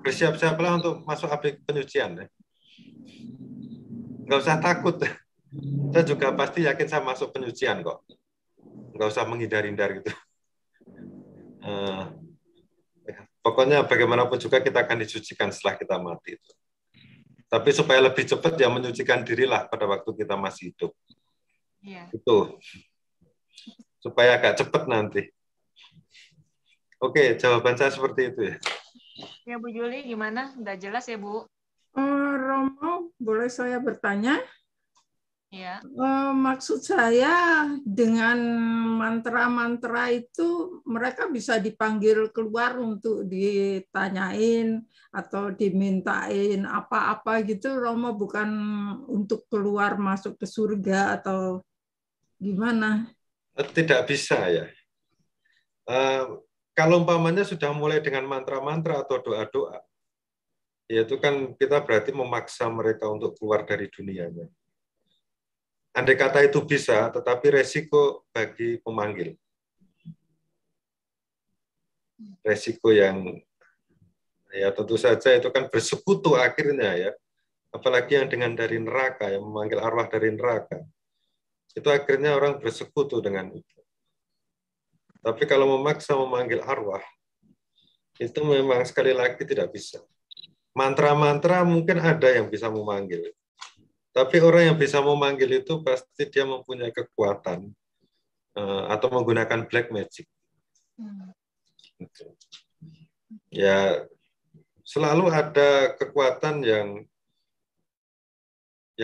S1: bersiap-siaplah untuk masuk api penyucian. Ya. Nggak usah takut. Saya juga pasti yakin saya masuk penyucian kok. Nggak usah menghindar-hindar gitu. Pokoknya bagaimanapun juga kita akan disucikan setelah kita mati. Tapi supaya lebih cepat ya menyucikan dirilah pada waktu kita masih hidup.
S3: Iya.
S1: Itu. Supaya agak cepat nanti. Oke, jawaban saya seperti itu ya.
S3: Ya Bu Juli, gimana? Udah jelas ya Bu?
S6: Romo, boleh saya bertanya?
S3: Ya.
S6: Maksud saya dengan mantra-mantra itu mereka bisa dipanggil keluar untuk ditanyain atau dimintain apa-apa gitu, Romo, bukan untuk keluar masuk ke surga atau gimana?
S1: Tidak bisa ya. Kalau umpamanya sudah mulai dengan mantra-mantra atau doa-doa, ya itu kan kita berarti memaksa mereka untuk keluar dari dunianya. Andai kata itu bisa, tetapi resiko bagi pemanggil. Resiko yang ya tentu saja itu kan bersekutu akhirnya ya. Apalagi yang dengan dari neraka, yang memanggil arwah dari neraka. Itu akhirnya orang bersekutu dengan itu. Tapi kalau memaksa memanggil arwah, itu memang sekali lagi tidak bisa. Mantra-mantra mungkin ada yang bisa memanggil. Tapi orang yang bisa memanggil itu pasti dia mempunyai kekuatan atau menggunakan black magic. Ya, selalu ada kekuatan yang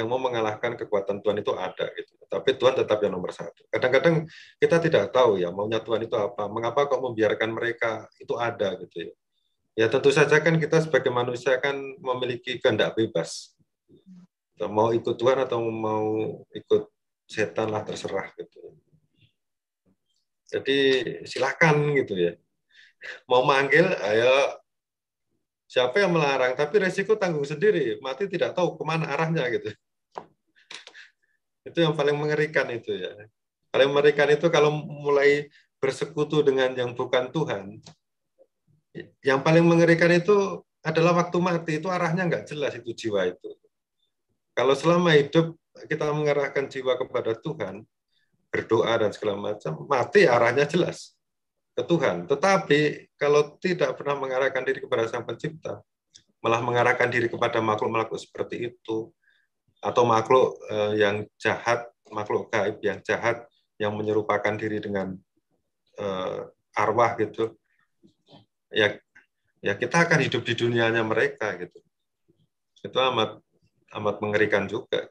S1: mau mengalahkan kekuatan Tuhan itu ada gitu. Tapi Tuhan tetap yang nomor satu. Kadang-kadang kita tidak tahu ya maunya Tuhan itu apa. Mengapa kok membiarkan mereka itu ada gitu ya. Ya tentu saja kan kita sebagai manusia kan memiliki kehendak bebas. Mau ikut Tuhan atau mau ikut setan lah terserah gitu. Jadi silakan gitu ya. Mau manggil, ayo siapa yang melarang? Tapi resiko tanggung sendiri. Mati tidak tahu kemana arahnya gitu. Itu yang paling mengerikan itu ya. Paling mengerikan itu kalau mulai bersekutu dengan yang bukan Tuhan. Yang paling mengerikan itu adalah waktu mati itu arahnya nggak jelas itu jiwa itu. Kalau selama hidup kita mengarahkan jiwa kepada Tuhan, berdoa dan segala macam, mati arahnya jelas ke Tuhan. Tetapi kalau tidak pernah mengarahkan diri kepada Sang Pencipta, malah mengarahkan diri kepada makhluk-makhluk seperti itu, atau makhluk yang jahat, makhluk gaib yang jahat, yang menyerupakan diri dengan arwah gitu, ya kita akan hidup di dunianya mereka gitu. Itu amat mengerikan juga.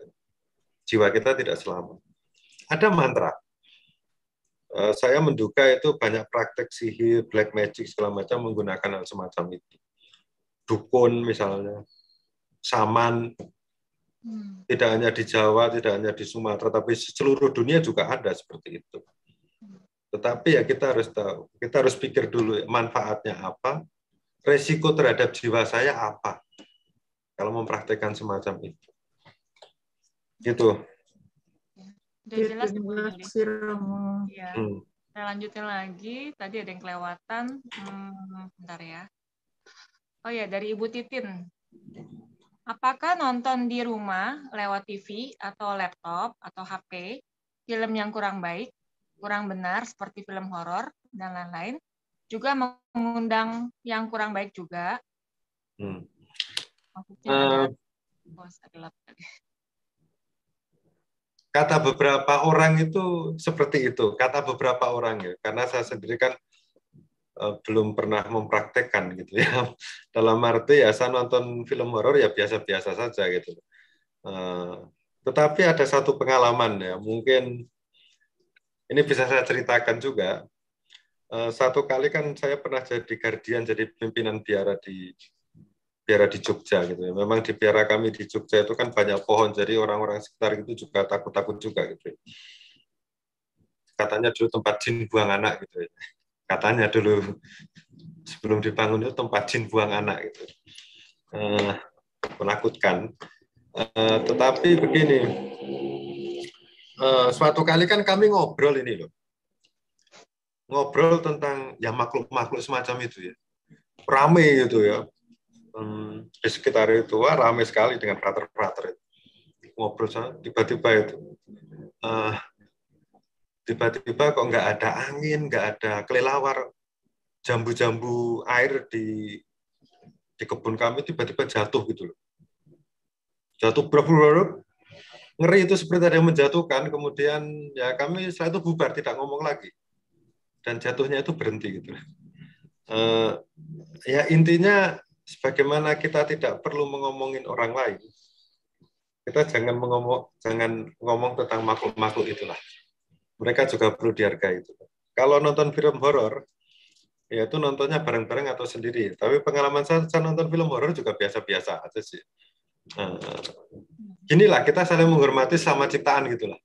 S1: Jiwa kita tidak selamat. Ada mantra. Saya menduga itu banyak praktek sihir, black magic segala macam menggunakan hal semacam itu. Dukun misalnya, saman. Tidak hanya di Jawa, tidak hanya di Sumatera, tapi seluruh dunia juga ada seperti itu. Tetapi ya kita harus tahu, kita harus pikir dulu manfaatnya apa, resiko terhadap jiwa saya apa kalau mempraktekkan semacam itu. Gitu.
S3: Udah jelas Bu Yuli. Ya. Saya lanjutin lagi. Tadi ada yang kelewatan. Bentar ya. Oh ya, dari Ibu Titin. Apakah nonton di rumah lewat TV atau laptop atau HP film yang kurang baik, kurang benar seperti film horor dan lain-lain juga mengundang yang kurang baik juga? Maksudnya ada
S1: kata beberapa orang itu seperti itu, kata beberapa orang ya, karena saya sendiri kan belum pernah mempraktekkan gitu ya. Dalam arti ya saya nonton film horor ya biasa-biasa saja gitu. Tetapi ada satu pengalaman ya, mungkin ini bisa saya ceritakan juga. Satu kali kan saya pernah jadi guardian, jadi pimpinan biara di Jogja gitu ya. Memang di biara kami di Jogja itu kan banyak pohon, jadi orang-orang sekitar itu juga takut-takut juga gitu. Katanya dulu tempat jin buang anak gitu ya. Katanya dulu sebelum dibangun itu tempat jin buang anak gitu. Menakutkan. Tetapi begini, suatu kali kan kami ngobrol ini loh. Ngobrol tentang ya makhluk-makhluk semacam itu ya. Rame gitu ya. Di sekitar itu ramai sekali dengan frater-frater itu. Ngobrol sana tiba-tiba itu tiba-tiba kok nggak ada angin, nggak ada kelelawar, jambu-jambu air di kebun kami tiba-tiba jatuh gitu loh. Jatuh berapa ngeri itu seperti ada yang menjatuhkan, kemudian ya kami setelah itu bubar, tidak ngomong lagi, dan jatuhnya itu berhenti gitu. Ya intinya sebagaimana kita tidak perlu mengomongin orang lain, Kita jangan ngomong tentang makhluk-makhluk itulah. Mereka juga perlu dihargai itu. Kalau nonton film horor, ya itu nontonnya bareng-bareng atau sendiri. Tapi pengalaman saya nonton film horor juga biasa-biasa aja sih. Ginilah kita saling menghormati sama ciptaan gitulah.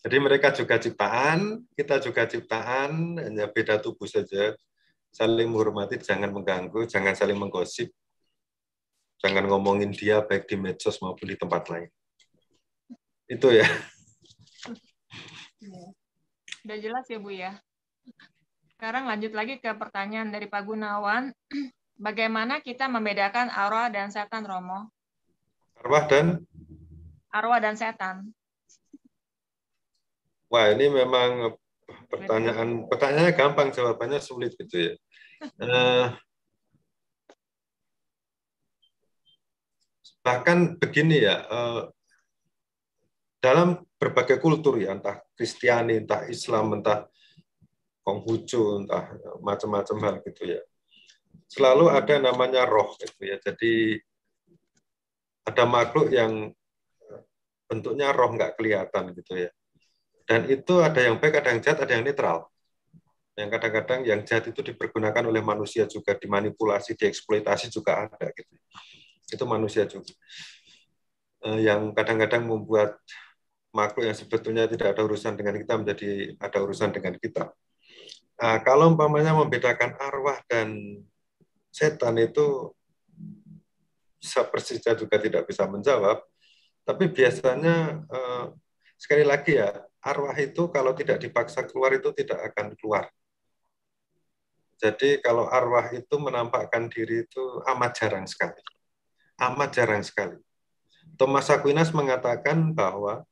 S1: Jadi mereka juga ciptaan, kita juga ciptaan, hanya beda tubuh saja. Saling menghormati, jangan mengganggu, jangan saling menggosip, jangan ngomongin dia baik di medsos maupun di tempat lain. Itu ya.
S3: Udah jelas ya Bu ya. Sekarang lanjut lagi ke pertanyaan dari Pak Gunawan. Bagaimana kita membedakan arwah dan setan, Romo? Arwah dan setan.
S1: Wah, ini memang pertanyaannya gampang, jawabannya sulit gitu ya. Bahkan begini ya, dalam berbagai kultur ya, entah Kristiani, entah Islam, entah Konghucu, entah macam-macam hal gitu ya, selalu ada namanya roh gitu ya. Jadi ada makhluk yang bentuknya roh nggak kelihatan gitu ya. Dan itu ada yang baik, ada yang jahat, ada yang netral. Yang kadang-kadang yang jahat itu dipergunakan oleh manusia juga, dimanipulasi, dieksploitasi juga ada gitu. Itu manusia juga. Yang kadang-kadang membuat makhluk yang sebetulnya tidak ada urusan dengan kita menjadi ada urusan dengan kita. Nah, kalau umpamanya membedakan arwah dan setan itu saya persisnya juga tidak bisa menjawab, tapi biasanya sekali lagi ya, arwah itu kalau tidak dipaksa keluar itu tidak akan keluar. Jadi kalau arwah itu menampakkan diri itu amat jarang sekali. Amat jarang sekali. Thomas Aquinas mengatakan bahwa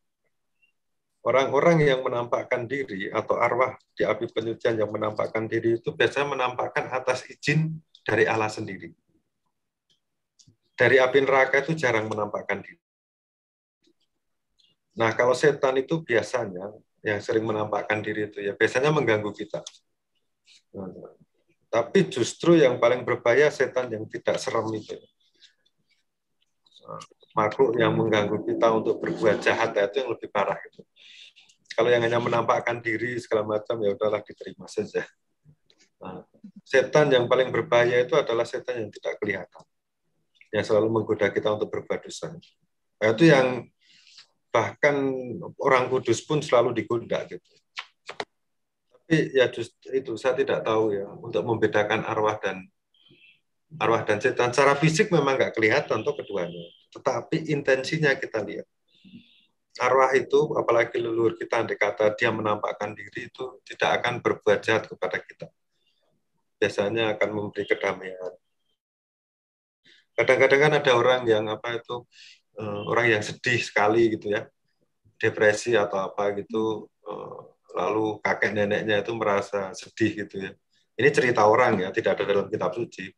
S1: orang-orang yang menampakkan diri atau arwah di api penyucian yang menampakkan diri itu biasanya menampakkan atas izin dari Allah sendiri. Dari api neraka itu jarang menampakkan diri. Nah, kalau setan itu biasanya yang sering menampakkan diri itu ya biasanya mengganggu kita. Tapi justru yang paling berbahaya setan yang tidak serem itu. Makhluk yang mengganggu kita untuk berbuat jahat itu yang lebih parah itu. Kalau yang hanya menampakkan diri segala macam ya udahlah diterima saja. Nah, setan yang paling berbahaya itu adalah setan yang tidak kelihatan, yang selalu menggoda kita untuk berbuat dosa. Nah, itu yang bahkan orang kudus pun selalu digoda gitu. Tapi ya justru itu saya tidak tahu ya untuk membedakan arwah dan setan. Secara fisik memang nggak kelihatan tuh keduanya, tetapi intensinya kita lihat. Arwah itu, apalagi leluhur kita, andai kata dia menampakkan diri itu tidak akan berbuat jahat kepada kita. Biasanya akan memberi kedamaian. Kadang-kadang kan ada orang yang orang yang sedih sekali gitu ya, depresi atau apa gitu, lalu kakek neneknya itu merasa sedih gitu ya. Ini cerita orang ya, tidak ada dalam kitab suci.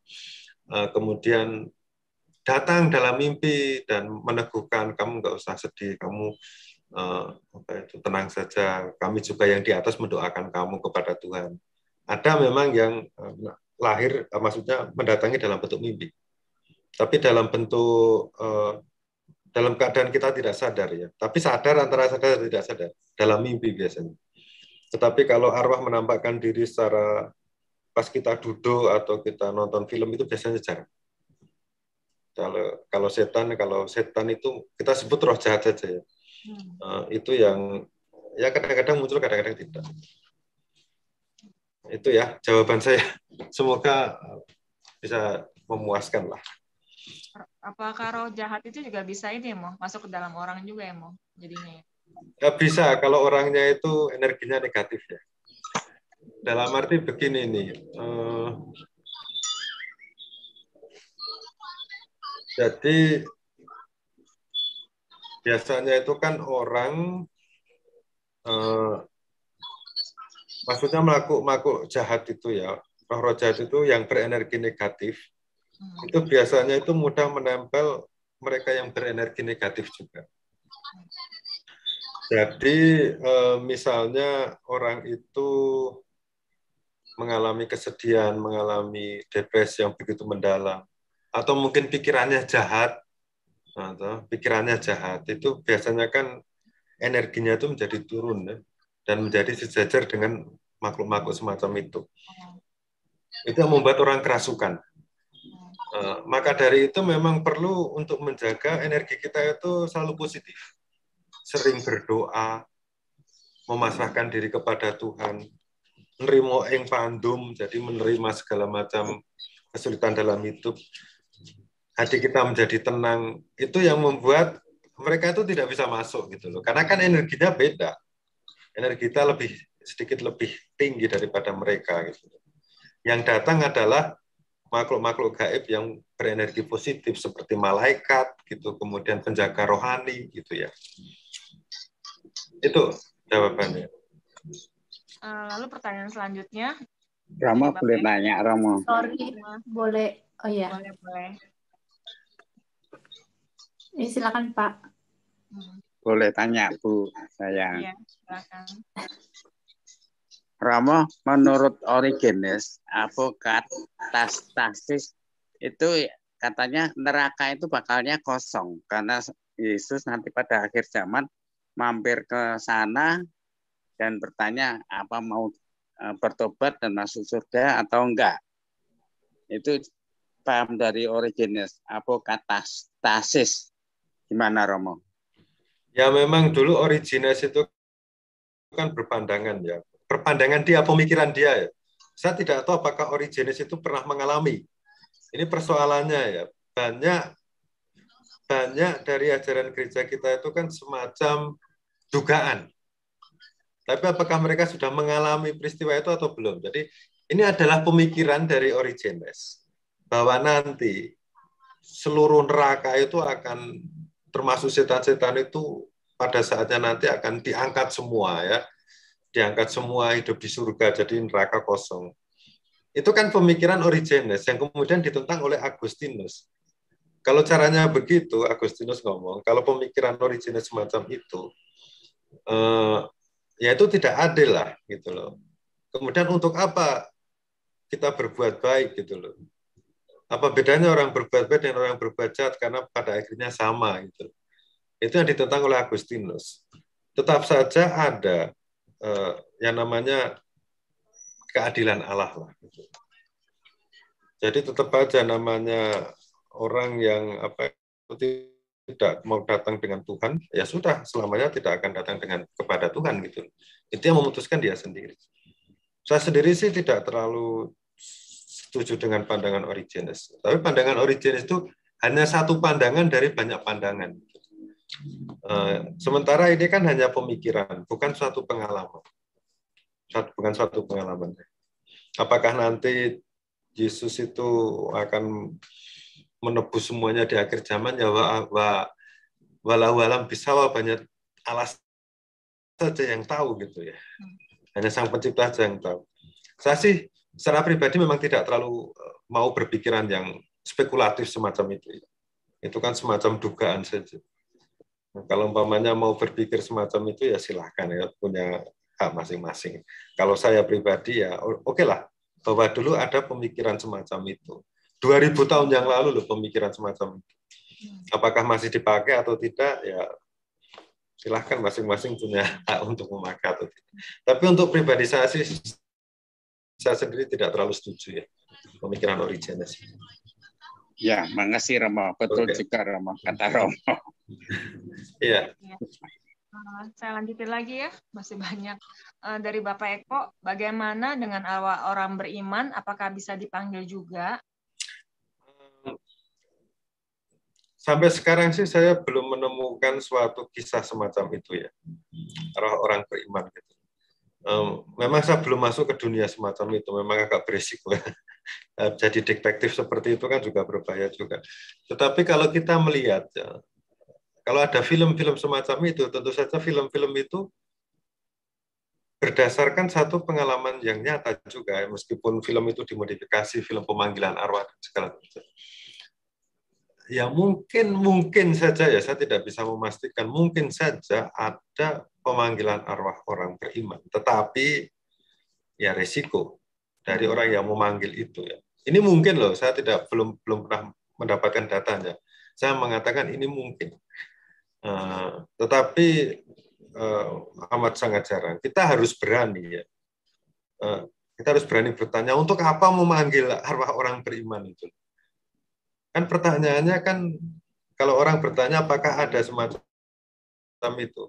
S1: Kemudian datang dalam mimpi dan meneguhkan, kamu nggak usah sedih, kamu tenang saja, kami juga yang di atas mendoakan kamu kepada Tuhan. Ada memang yang lahir, maksudnya mendatangi dalam bentuk mimpi, tapi dalam bentuk dalam keadaan kita tidak sadar ya, tapi sadar antara sadar dan tidak sadar dalam mimpi biasanya. Tetapi kalau arwah menampakkan diri secara pas kita duduk atau kita nonton film itu biasanya jarang. Kalau setan itu kita sebut roh jahat saja ya. Itu yang ya kadang-kadang muncul, kadang-kadang tidak. Itu ya jawaban saya. Semoga bisa memuaskan lah.
S3: Apakah roh jahat itu juga bisa ini Mo, masuk ke dalam orang juga ya Mo, jadinya?
S1: Ya, bisa kalau orangnya itu energinya negatif ya. Dalam arti begini nih. Jadi biasanya itu kan orang maksudnya makhluk jahat itu ya, roh jahat itu yang berenergi negatif, itu biasanya itu mudah menempel mereka yang berenergi negatif juga. Jadi misalnya orang itu mengalami kesedihan, mengalami depresi yang begitu mendalam, atau mungkin pikirannya jahat, atau pikirannya jahat, itu biasanya kan energinya itu menjadi turun ya, dan menjadi sejajar dengan makhluk-makhluk semacam itu. Itu yang membuat orang kerasukan. Maka dari itu memang perlu untuk menjaga energi kita itu selalu positif. Sering berdoa, memasrahkan diri kepada Tuhan, menerima ing pandum, jadi menerima segala macam kesulitan dalam hidup. Hati kita menjadi tenang, itu yang membuat mereka itu tidak bisa masuk gitu loh. Karena kan energinya beda. Energi kita sedikit lebih tinggi daripada mereka gitu. Yang datang adalah makhluk-makhluk gaib yang berenergi positif seperti malaikat gitu, kemudian penjaga rohani gitu ya. Itu jawabannya.
S3: Lalu pertanyaan selanjutnya.
S7: Rama boleh tanya, Rama.
S5: Sorry, boleh. Oh ya.
S3: Boleh.
S5: Silakan Pak.
S7: Boleh tanya Bu, sayang.
S3: Iya, silakan.
S7: Rama, menurut Origenes, apokatastasis itu katanya neraka itu bakalnya kosong karena Yesus nanti pada akhir zaman mampir ke sana dan bertanya apa mau bertobat dan masuk surga atau enggak. Itu paham dari Origenes, apokatastasis. Gimana Romo?
S1: Ya memang dulu Origenes itu kan berpandangan ya. Perpandangan dia, pemikiran dia ya. Saya tidak tahu apakah Origenes itu pernah mengalami. Ini persoalannya ya. Banyak dari ajaran gereja kita itu kan semacam dugaan. Tapi apakah mereka sudah mengalami peristiwa itu atau belum? Jadi ini adalah pemikiran dari Origenes. Bahwa nanti seluruh neraka itu akan, termasuk setan-setan itu pada saatnya nanti akan diangkat semua ya. Diangkat semua, hidup di surga, jadi neraka kosong. Itu kan pemikiran Origenes yang kemudian ditentang oleh Agustinus. Kalau caranya begitu, Agustinus ngomong, kalau pemikiran Origenes semacam itu, ya itu tidak adil lah, gitu loh. Kemudian untuk apa kita berbuat baik, gitu loh. Apa bedanya orang berbuat baik dengan orang berbuat jahat, karena pada akhirnya sama, gitu. Itu yang ditentang oleh Agustinus. Tetap saja ada yang namanya keadilan Allah lah. Jadi tetap aja namanya orang yang tidak mau datang dengan Tuhan, ya sudah selamanya tidak akan datang kepada Tuhan gitu. Itu yang memutuskan dia sendiri. Saya sendiri sih tidak terlalu setuju dengan pandangan Origenes. Tapi pandangan Origenes itu hanya satu pandangan dari banyak pandangan. Sementara ini kan hanya pemikiran, bukan suatu pengalaman. Bukan suatu pengalaman. Apakah nanti Yesus itu akan menebus semuanya di akhir zaman? Ya walau alam bisa, banyak alas saja yang tahu gitu ya. Hanya Sang Pencipta saja yang tahu. Saya sih secara pribadi memang tidak terlalu mau berpikiran yang spekulatif semacam itu. Itu kan semacam dugaan saja. Nah, kalau umpamanya mau berpikir semacam itu ya silahkan ya, punya hak masing-masing. Kalau saya pribadi ya oke lah, bahwa dulu ada pemikiran semacam itu. 2000 tahun yang lalu loh pemikiran semacam itu. Apakah masih dipakai atau tidak ya silahkan masing-masing punya hak untuk memakai atau tidak. Tapi untuk pribadi saya sih, saya sendiri tidak terlalu setuju ya pemikiran Origenes.
S7: Ya, makasih Romo. Betul juga Romo, kata Romo.
S1: Iya.
S3: Saya lanjutin lagi ya, masih banyak. Dari Bapak Eko, bagaimana dengan orang beriman? Apakah bisa dipanggil juga?
S1: Sampai sekarang sih saya belum menemukan suatu kisah semacam itu ya, orang beriman gitu. Memang saya belum masuk ke dunia semacam itu, memang agak berisiko. Jadi detektif seperti itu kan juga berbahaya juga. Tetapi kalau kita melihat, ya, kalau ada film-film semacam itu, tentu saja film-film itu berdasarkan satu pengalaman yang nyata juga, meskipun film itu dimodifikasi, film pemanggilan arwah dan segala macam. Ya mungkin saja ya, saya tidak bisa memastikan, mungkin saja ada pemanggilan arwah orang beriman, tetapi ya resiko dari orang yang memanggil itu ya. Ini mungkin loh, saya belum pernah mendapatkan datanya. Saya mengatakan ini mungkin. Tetapi amat sangat jarang. Kita harus berani ya. Kita harus berani bertanya, untuk apa memanggil arwah orang beriman itu? Kan pertanyaannya kan, kalau orang bertanya apakah ada semacam itu,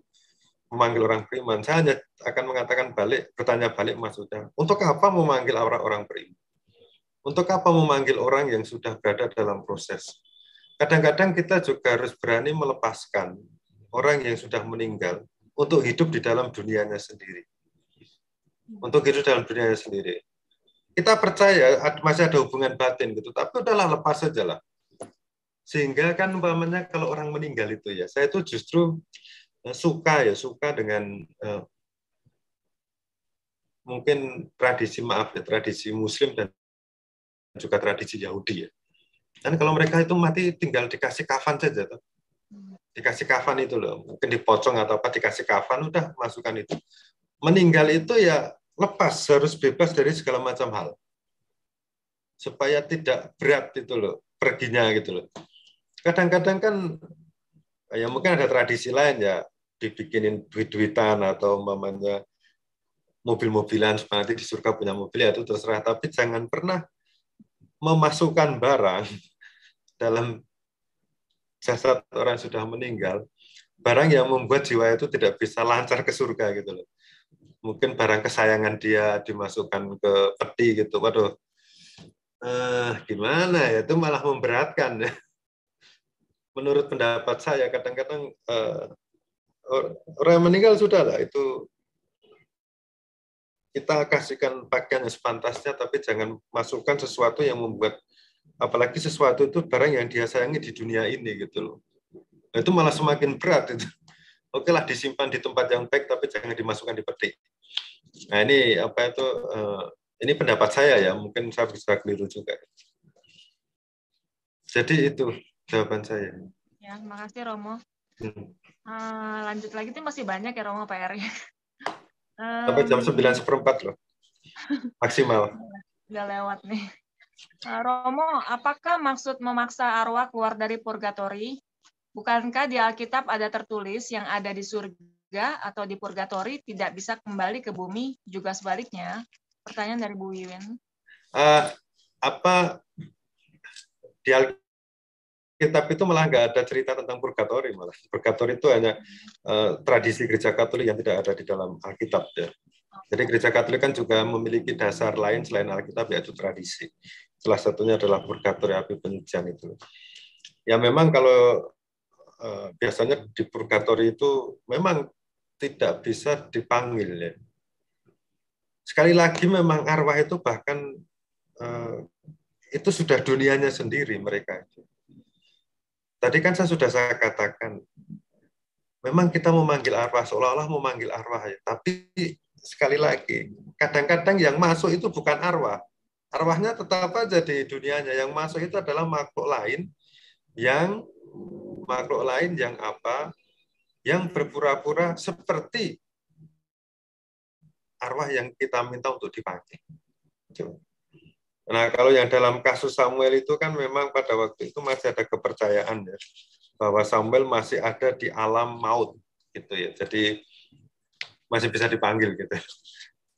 S1: memanggil orang beriman, saya hanya akan mengatakan bertanya balik maksudnya, untuk apa memanggil orang beriman? Untuk apa memanggil orang yang sudah berada dalam proses? Kadang-kadang kita juga harus berani melepaskan orang yang sudah meninggal untuk hidup di dalam dunianya sendiri. Untuk hidup dalam dunianya sendiri. Kita percaya masih ada hubungan batin gitu, tapi udahlah lepas saja lah. Sehingga kan umpamanya kalau orang meninggal itu ya, saya itu justru suka dengan mungkin tradisi Muslim dan juga tradisi Yahudi ya. Dan kalau mereka itu mati tinggal dikasih kafan saja tuh. Dikasih kafan itu loh, mungkin dipocong atau apa, dikasih kafan, udah masukkan itu. Meninggal itu ya lepas, harus bebas dari segala macam hal. Supaya tidak berat itu loh, perginya gitu loh. Kadang-kadang kan, ya mungkin ada tradisi lain ya, dibikinin duit-duitan atau umpamanya mobil-mobilan, supaya nanti di surga punya mobil, ya itu terserah. Tapi jangan pernah memasukkan barang dalam jasad orang sudah meninggal, barang yang membuat jiwa itu tidak bisa lancar ke surga gitu loh. Mungkin barang kesayangan dia dimasukkan ke peti gitu, waduh, gimana ya, itu malah memberatkan. Menurut pendapat saya, kadang-kadang orang yang meninggal sudah lah, itu kita kasihkan pakaian yang sepantasnya, tapi jangan masukkan sesuatu yang membuat, apalagi sesuatu itu barang yang dia sayangi di dunia ini gitu loh. Nah, itu malah semakin berat itu. Oke lah, disimpan di tempat yang baik, tapi jangan dimasukkan di peti. Nah ini apa itu? Ini pendapat saya ya, mungkin saya bisa keliru juga. Jadi itu jawaban saya.
S3: Ya, makasih Romo. Lanjut lagi, itu masih banyak ya Romo PR-nya.
S1: Sampai jam 9:15 loh. Maksimal.
S3: Udah lewat nih. Romo, apakah maksud memaksa arwah keluar dari purgatori? Bukankah di Alkitab ada tertulis yang ada di surga atau di purgatori tidak bisa kembali ke bumi, juga sebaliknya? Pertanyaan dari Bu Wiwin.
S1: Di Alkitab itu malah nggak ada cerita tentang purgatori, malah purgatori itu hanya tradisi gereja Katolik yang tidak ada di dalam Alkitab ya. Jadi gereja Katolik kan juga memiliki dasar lain selain Alkitab, yaitu tradisi. Salah satunya adalah purgatori, api penyucian itu. Ya memang kalau biasanya di purgatori itu memang tidak bisa dipanggil ya. Sekali lagi memang arwah itu bahkan itu sudah dunianya sendiri mereka itu. Tadi kan saya katakan, memang kita memanggil arwah seolah-olah memanggil arwah ya. Tapi sekali lagi, kadang-kadang yang masuk itu bukan arwah. Arwahnya tetap aja di dunianya. Yang masuk itu adalah makhluk lain yang apa? Yang berpura-pura seperti arwah yang kita minta untuk dipanggil. Nah, kalau yang dalam kasus Samuel itu kan memang pada waktu itu masih ada kepercayaan ya, bahwa Samuel masih ada di alam maut gitu ya. Jadi masih bisa dipanggil gitu.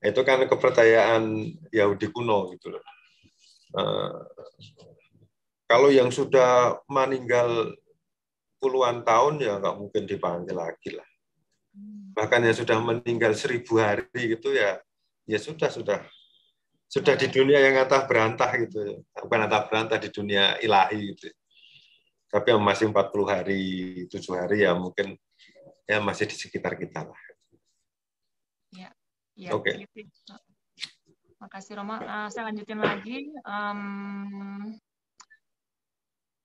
S1: Itu kan kepercayaan Yahudi kuno gitu loh. Kalau yang sudah meninggal puluhan tahun ya nggak mungkin dipanggil lagi lah. Bahkan yang sudah meninggal 1000 hari gitu ya sudah di dunia yang antah berantah gitu, bukan antah berantah, di dunia ilahi gitu. Tapi yang masih 40 hari, 7 hari ya mungkin ya masih di sekitar kita lah.
S3: Ya,
S1: Oke.
S3: Gitu. Makasih Roma. Saya lanjutin lagi.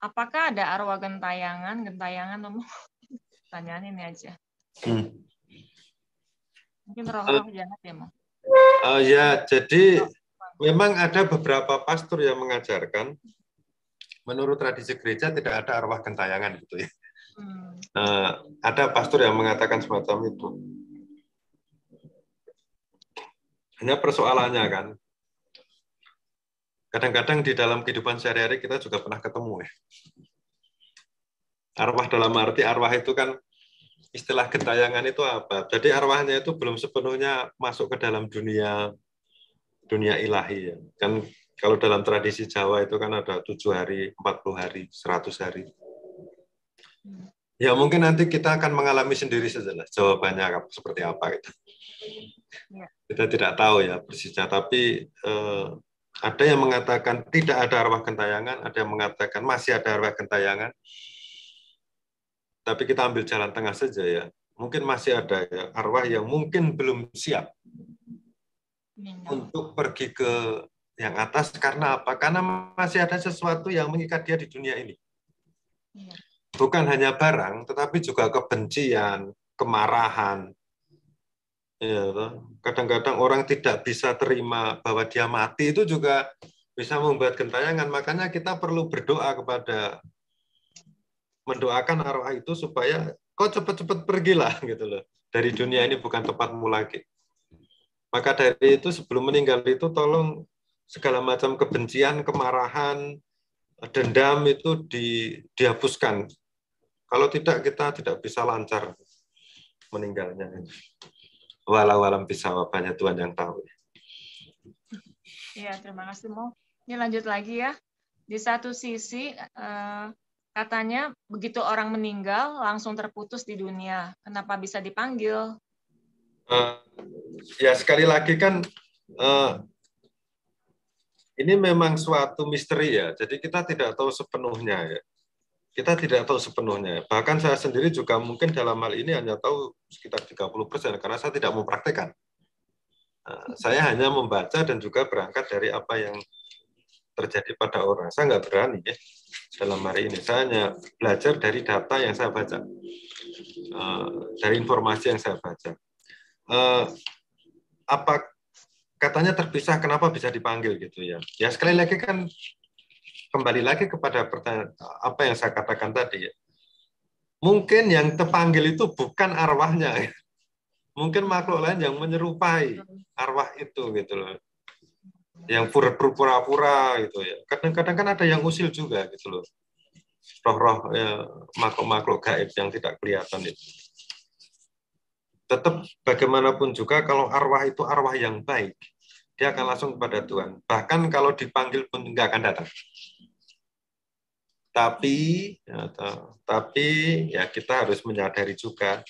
S3: Apakah ada arwah gentayangan Romo? Pertanyaan ini aja. Mungkin roh-roh jahat ya, Mo?
S1: Ya, jadi memang ada beberapa pastor yang mengajarkan, menurut tradisi gereja tidak ada arwah gentayangan gitu ya. Ada pastor yang mengatakan semacam itu. Hanya persoalannya kan, kadang-kadang di dalam kehidupan sehari-hari kita juga pernah ketemu ya. Arwah dalam arti arwah itu kan istilah gentayangan itu apa? Jadi arwahnya itu belum sepenuhnya masuk ke dalam dunia ilahi ya. Kan kalau dalam tradisi Jawa itu kan ada 7 hari, 40 hari, 100 hari. Ya mungkin nanti kita akan mengalami sendiri saja lah jawabannya seperti apa gitu. Kita tidak tahu ya persisnya, tapi ada yang mengatakan tidak ada arwah gentayangan, ada yang mengatakan masih ada arwah gentayangan. Tapi kita ambil jalan tengah saja ya. Mungkin masih ada ya, arwah yang mungkin belum siap untuk pergi ke yang atas. Karena apa? Karena masih ada sesuatu yang mengikat dia di dunia ini. Bukan hanya barang, tetapi juga kebencian, kemarahan. Ya, kadang-kadang orang tidak bisa terima bahwa dia mati, itu juga bisa membuat gentayangan. Makanya kita perlu berdoa mendoakan arwah itu supaya kau cepat-cepat pergilah gitu loh. Dari dunia ini bukan tempatmu lagi. Maka dari itu sebelum meninggal itu tolong segala macam kebencian, kemarahan, dendam itu dihapuskan. Kalau tidak kita tidak bisa lancar meninggalnya. Walau-walam bisa wabahnya Tuhan yang tahu.
S3: Iya, terima kasih Mo. Ini lanjut lagi ya. Di satu sisi katanya begitu orang meninggal langsung terputus di dunia. Kenapa bisa dipanggil?
S1: Ya sekali lagi kan ini memang suatu misteri ya. Jadi kita tidak tahu sepenuhnya ya. Kita tidak tahu sepenuhnya. Bahkan saya sendiri juga mungkin dalam hal ini hanya tahu sekitar 30% karena saya tidak mempraktekkan. Saya hanya membaca dan juga berangkat dari apa yang terjadi pada orang. Saya nggak berani ya dalam hari ini. Saya hanya belajar dari data yang saya baca, dari informasi yang saya baca. Apa katanya terpisah? Kenapa bisa dipanggil gitu ya? Ya sekali lagi kan kembali lagi kepada pertanyaan apa yang saya katakan tadi ya. Mungkin yang terpanggil itu bukan arwahnya, mungkin makhluk lain yang menyerupai arwah itu gitu loh. Yang pura-pura gitu ya. Kadang-kadang kan ada yang usil juga gitu loh. Roh-roh ya, makhluk-makhluk gaib yang tidak kelihatan itu. Tetap bagaimanapun juga kalau arwah itu arwah yang baik, dia akan langsung kepada Tuhan. Bahkan kalau dipanggil pun nggak akan datang. Tapi ya kita harus menyadari juga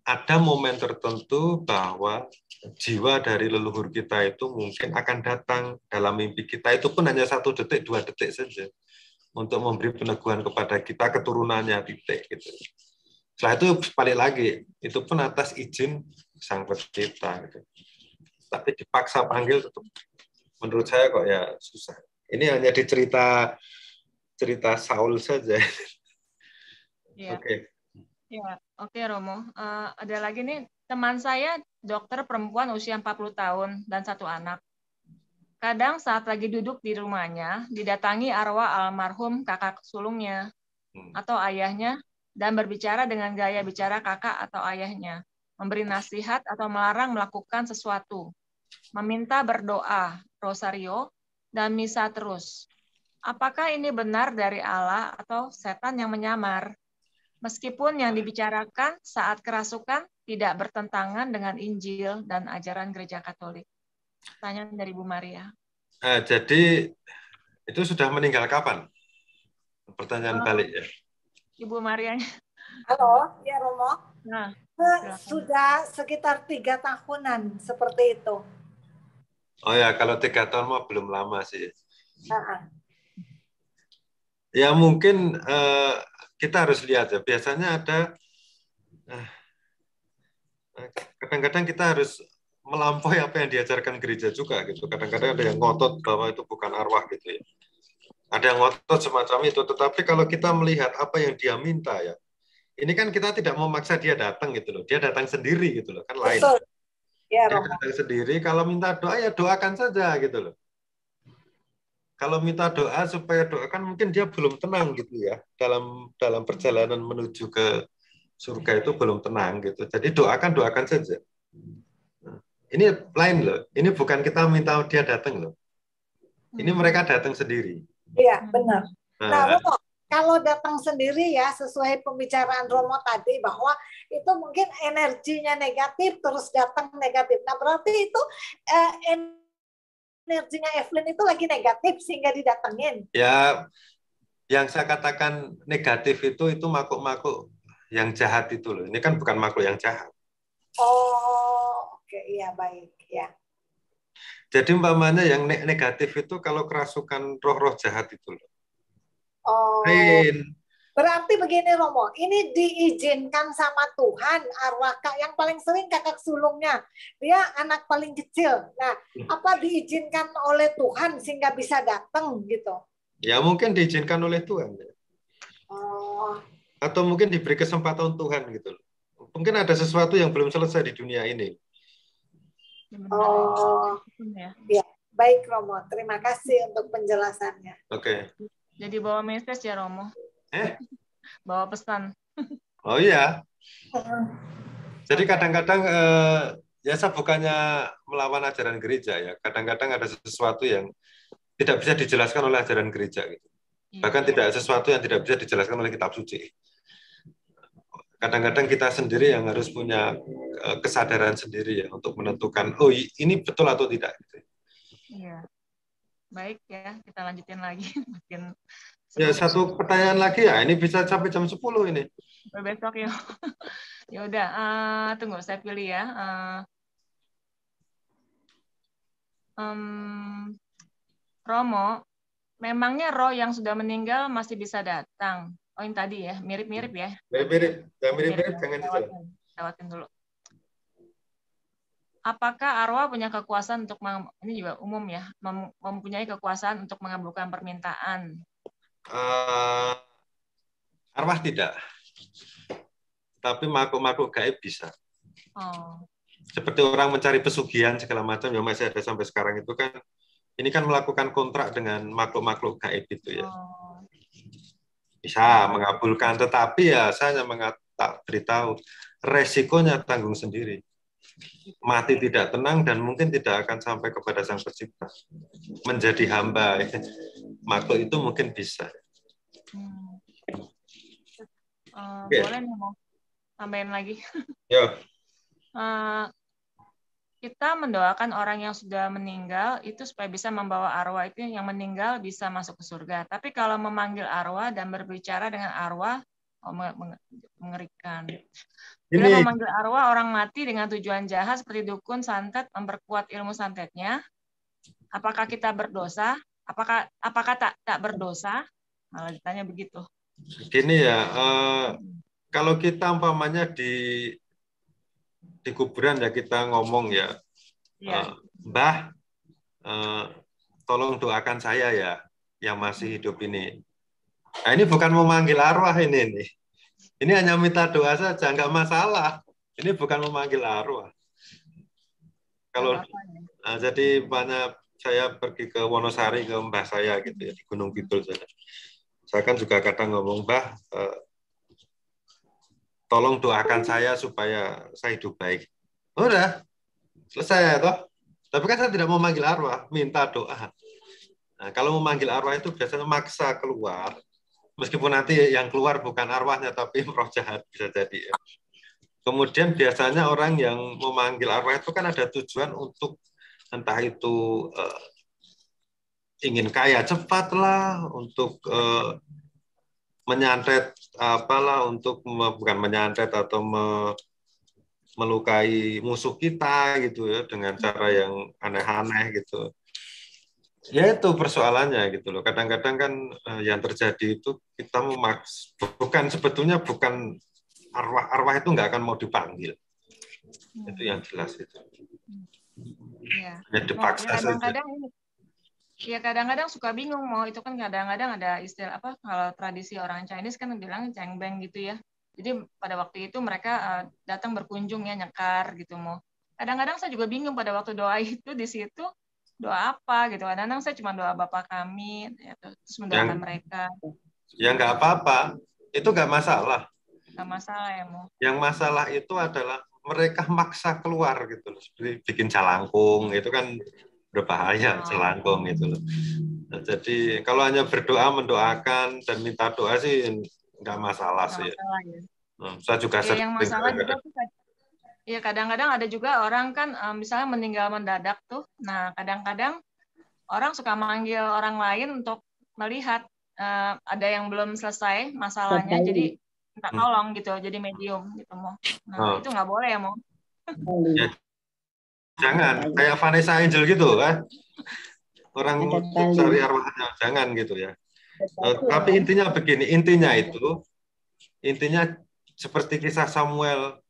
S1: ada momen tertentu bahwa jiwa dari leluhur kita itu mungkin akan datang dalam mimpi kita, itu pun hanya 1 detik, 2 detik saja untuk memberi peneguhan kepada kita keturunannya titik gitu. Setelah itu balik lagi, itu pun atas izin Sang Pencipta gitu. Tapi dipaksa panggil tetap menurut saya kok ya susah. Ini hanya cerita Saul saja.
S3: Ya.
S1: Oke.
S3: Ya, oke Romo. Ada lagi nih, teman saya dokter perempuan usia 40 tahun dan 1 anak. Kadang saat lagi duduk di rumahnya, didatangi arwah almarhum kakak sulungnya atau ayahnya dan berbicara dengan gaya bicara kakak atau ayahnya, memberi nasihat atau melarang melakukan sesuatu, meminta berdoa, rosario, dan misa terus. Apakah ini benar dari Allah atau setan yang menyamar? Meskipun yang dibicarakan saat kerasukan tidak bertentangan dengan Injil dan ajaran Gereja Katolik. Pertanyaan dari Bu Maria.
S1: Jadi itu sudah meninggal kapan? Pertanyaan balik ya.
S3: Ibu Maria.
S8: Halo, ya Romo.
S3: Nah,
S8: sudah sekitar 3 tahunan seperti itu.
S1: Oh ya, kalau 3 tahun mah belum lama sih. Ya mungkin kita harus lihat ya. Biasanya ada kadang-kadang kita harus melampaui apa yang diajarkan gereja juga gitu. Kadang-kadang ada yang ngotot bahwa itu bukan arwah gitu ya. Ada yang ngotot semacam itu. Tetapi kalau kita melihat apa yang dia minta ya, ini kan kita tidak memaksa dia datang gitu loh. Dia datang sendiri gitu loh, kan lain.
S8: Betul. Ya,
S1: dia datang sendiri. Kalau minta doa ya doakan saja gitu loh. Kalau minta doa supaya doakan, mungkin dia belum tenang gitu ya dalam perjalanan menuju ke surga itu belum tenang gitu. Jadi doakan saja. Ini lain loh. Ini bukan kita minta dia datang loh. Ini mereka datang sendiri.
S8: Iya benar. Nah, kalau datang sendiri ya sesuai pembicaraan Romo tadi bahwa itu mungkin energinya negatif terus datang negatif. Nah berarti itu energinya Evelyn itu lagi negatif sehingga didatengin.
S1: Ya, yang saya katakan negatif itu makhluk-makhluk yang jahat itu loh. Ini kan bukan makhluk yang jahat.
S8: Oh, oke, iya baik ya.
S1: Jadi umpamanya yang negatif itu kalau kerasukan roh-roh jahat itu loh.
S8: Oh. Berarti begini Romo, ini diizinkan sama Tuhan arwah yang paling sering kakak sulungnya. Dia anak paling kecil. Nah, apa diizinkan oleh Tuhan sehingga bisa datang gitu?
S1: Ya mungkin diizinkan oleh Tuhan.
S8: Oh.
S1: Atau mungkin diberi kesempatan Tuhan gitu loh. Mungkin ada sesuatu yang belum selesai di dunia ini.
S8: Oh. Ya, baik Romo. Terima kasih untuk penjelasannya.
S1: Oke.
S3: Jadi bawa message ya Romo. Bawa pesan.
S1: Oh iya. Jadi kadang-kadang ya saya bukannya melawan ajaran gereja ya. Kadang-kadang ada sesuatu yang tidak bisa dijelaskan oleh ajaran gereja gitu. Bahkan tidak sesuatu yang tidak bisa dijelaskan oleh kitab suci. Kadang-kadang kita sendiri yang harus punya kesadaran sendiri ya untuk menentukan oh ini betul atau tidak gitu. Iya.
S3: Baik ya, kita lanjutin lagi. Makin
S1: ya satu pertanyaan lagi ya. Ini bisa sampai jam 10 ini.
S3: Sampai besok ya. Ya udah, tunggu saya pilih ya. Romo, memangnya roh yang sudah meninggal masih bisa datang? Oh yang tadi ya, mirip-mirip ya.
S1: Mirip-mirip, mirip-mirip jangan
S3: lewatin dulu. Apakah arwah punya kekuasaan untuk ini juga umum ya, mempunyai kekuasaan untuk mengabulkan permintaan?
S1: Arwah tidak, tapi makhluk-makhluk gaib bisa.
S3: Oh.
S1: Seperti orang mencari pesugihan segala macam yang masih ada sampai sekarang itu kan, ini kan melakukan kontrak dengan makhluk-makhluk gaib itu ya.
S3: Oh.
S1: Bisa mengabulkan, tetapi ya saya beritahu resikonya tanggung sendiri. Mati tidak tenang dan mungkin tidak akan sampai kepada Sang Pencipta. Menjadi hamba makhluk itu mungkin bisa.
S3: Boleh nih mau tambahin lagi.
S1: Ya.
S3: Kita mendoakan orang yang sudah meninggal itu supaya bisa membawa arwah itu yang meninggal bisa masuk ke surga. Tapi kalau memanggil arwah dan berbicara dengan arwah, mengerikan. Bila memanggil arwah orang mati dengan tujuan jahat seperti dukun, santet, memperkuat ilmu santetnya, apakah kita berdosa? Apakah tak berdosa? Malah ditanya begitu.
S1: Gini ya, kalau kita umpamanya di kuburan ya kita ngomong ya, Mbah, tolong doakan saya ya, yang masih hidup ini. Nah, ini bukan memanggil arwah ini nih. Ini hanya minta doa saja, nggak masalah. Ini bukan memanggil arwah. Kalau jadi banyak saya pergi ke Wonosari ke mbah saya gitu ya di Gunung Kidul sana. Saya kan juga kadang ngomong, Mbah, tolong doakan saya supaya saya hidup baik. Udah, selesai toh. Tapi kan saya tidak mau manggil arwah, minta doa. Nah, kalau memanggil arwah itu biasanya maksa keluar. Meskipun nanti yang keluar bukan arwahnya, tapi roh jahat bisa jadi. Kemudian biasanya orang yang memanggil arwah itu kan ada tujuan untuk entah itu ingin kaya cepat lah, untuk menyantet apalah, untuk bukan menyantet atau melukai musuh kita gitu ya dengan cara yang aneh-aneh gitu. Ya itu persoalannya gitu loh. Kadang-kadang kan yang terjadi itu kita bukan sebetulnya bukan arwah itu nggak akan mau dipanggil. Itu yang jelas itu.
S3: Ya.
S1: Ya dipaksa saja.
S3: Ya kadang-kadang suka bingung mau itu kan kadang-kadang ada istilah apa kalau tradisi orang Chinese kan bilang cengbeng gitu ya. Jadi pada waktu itu mereka datang berkunjung ya nyekar gitu mau. Kadang-kadang saya juga bingung pada waktu doa itu di situ doa apa gitu. Kadang-kadang saya cuma doa Bapa kami ya, terus mendoakan mereka.
S1: Ya nggak apa-apa. Itu nggak masalah.
S3: Nggak masalah ya mau.
S1: Yang masalah itu adalah mereka maksa keluar gitu loh. Seperti bikin calangkung itu kan berbahaya celangkung itu loh. Nah, jadi kalau hanya berdoa, mendoakan dan minta doa sih nggak masalah sih.
S3: Masalah, ya.
S1: Saya juga
S3: Ya, yang masalah juga tuh, ya kadang-kadang ada juga orang kan misalnya meninggal mendadak tuh. Nah, kadang-kadang orang suka manggil orang lain untuk melihat ada yang belum selesai masalahnya, jadi minta tolong gitu, jadi medium gitu mau. Nah, itu nggak boleh ya mau.
S1: Ya, jangan kayak Vanessa Angel gitu kan. Orang cari arwahnya, jangan gitu ya. Tapi intinya begini, intinya seperti kisah Samuel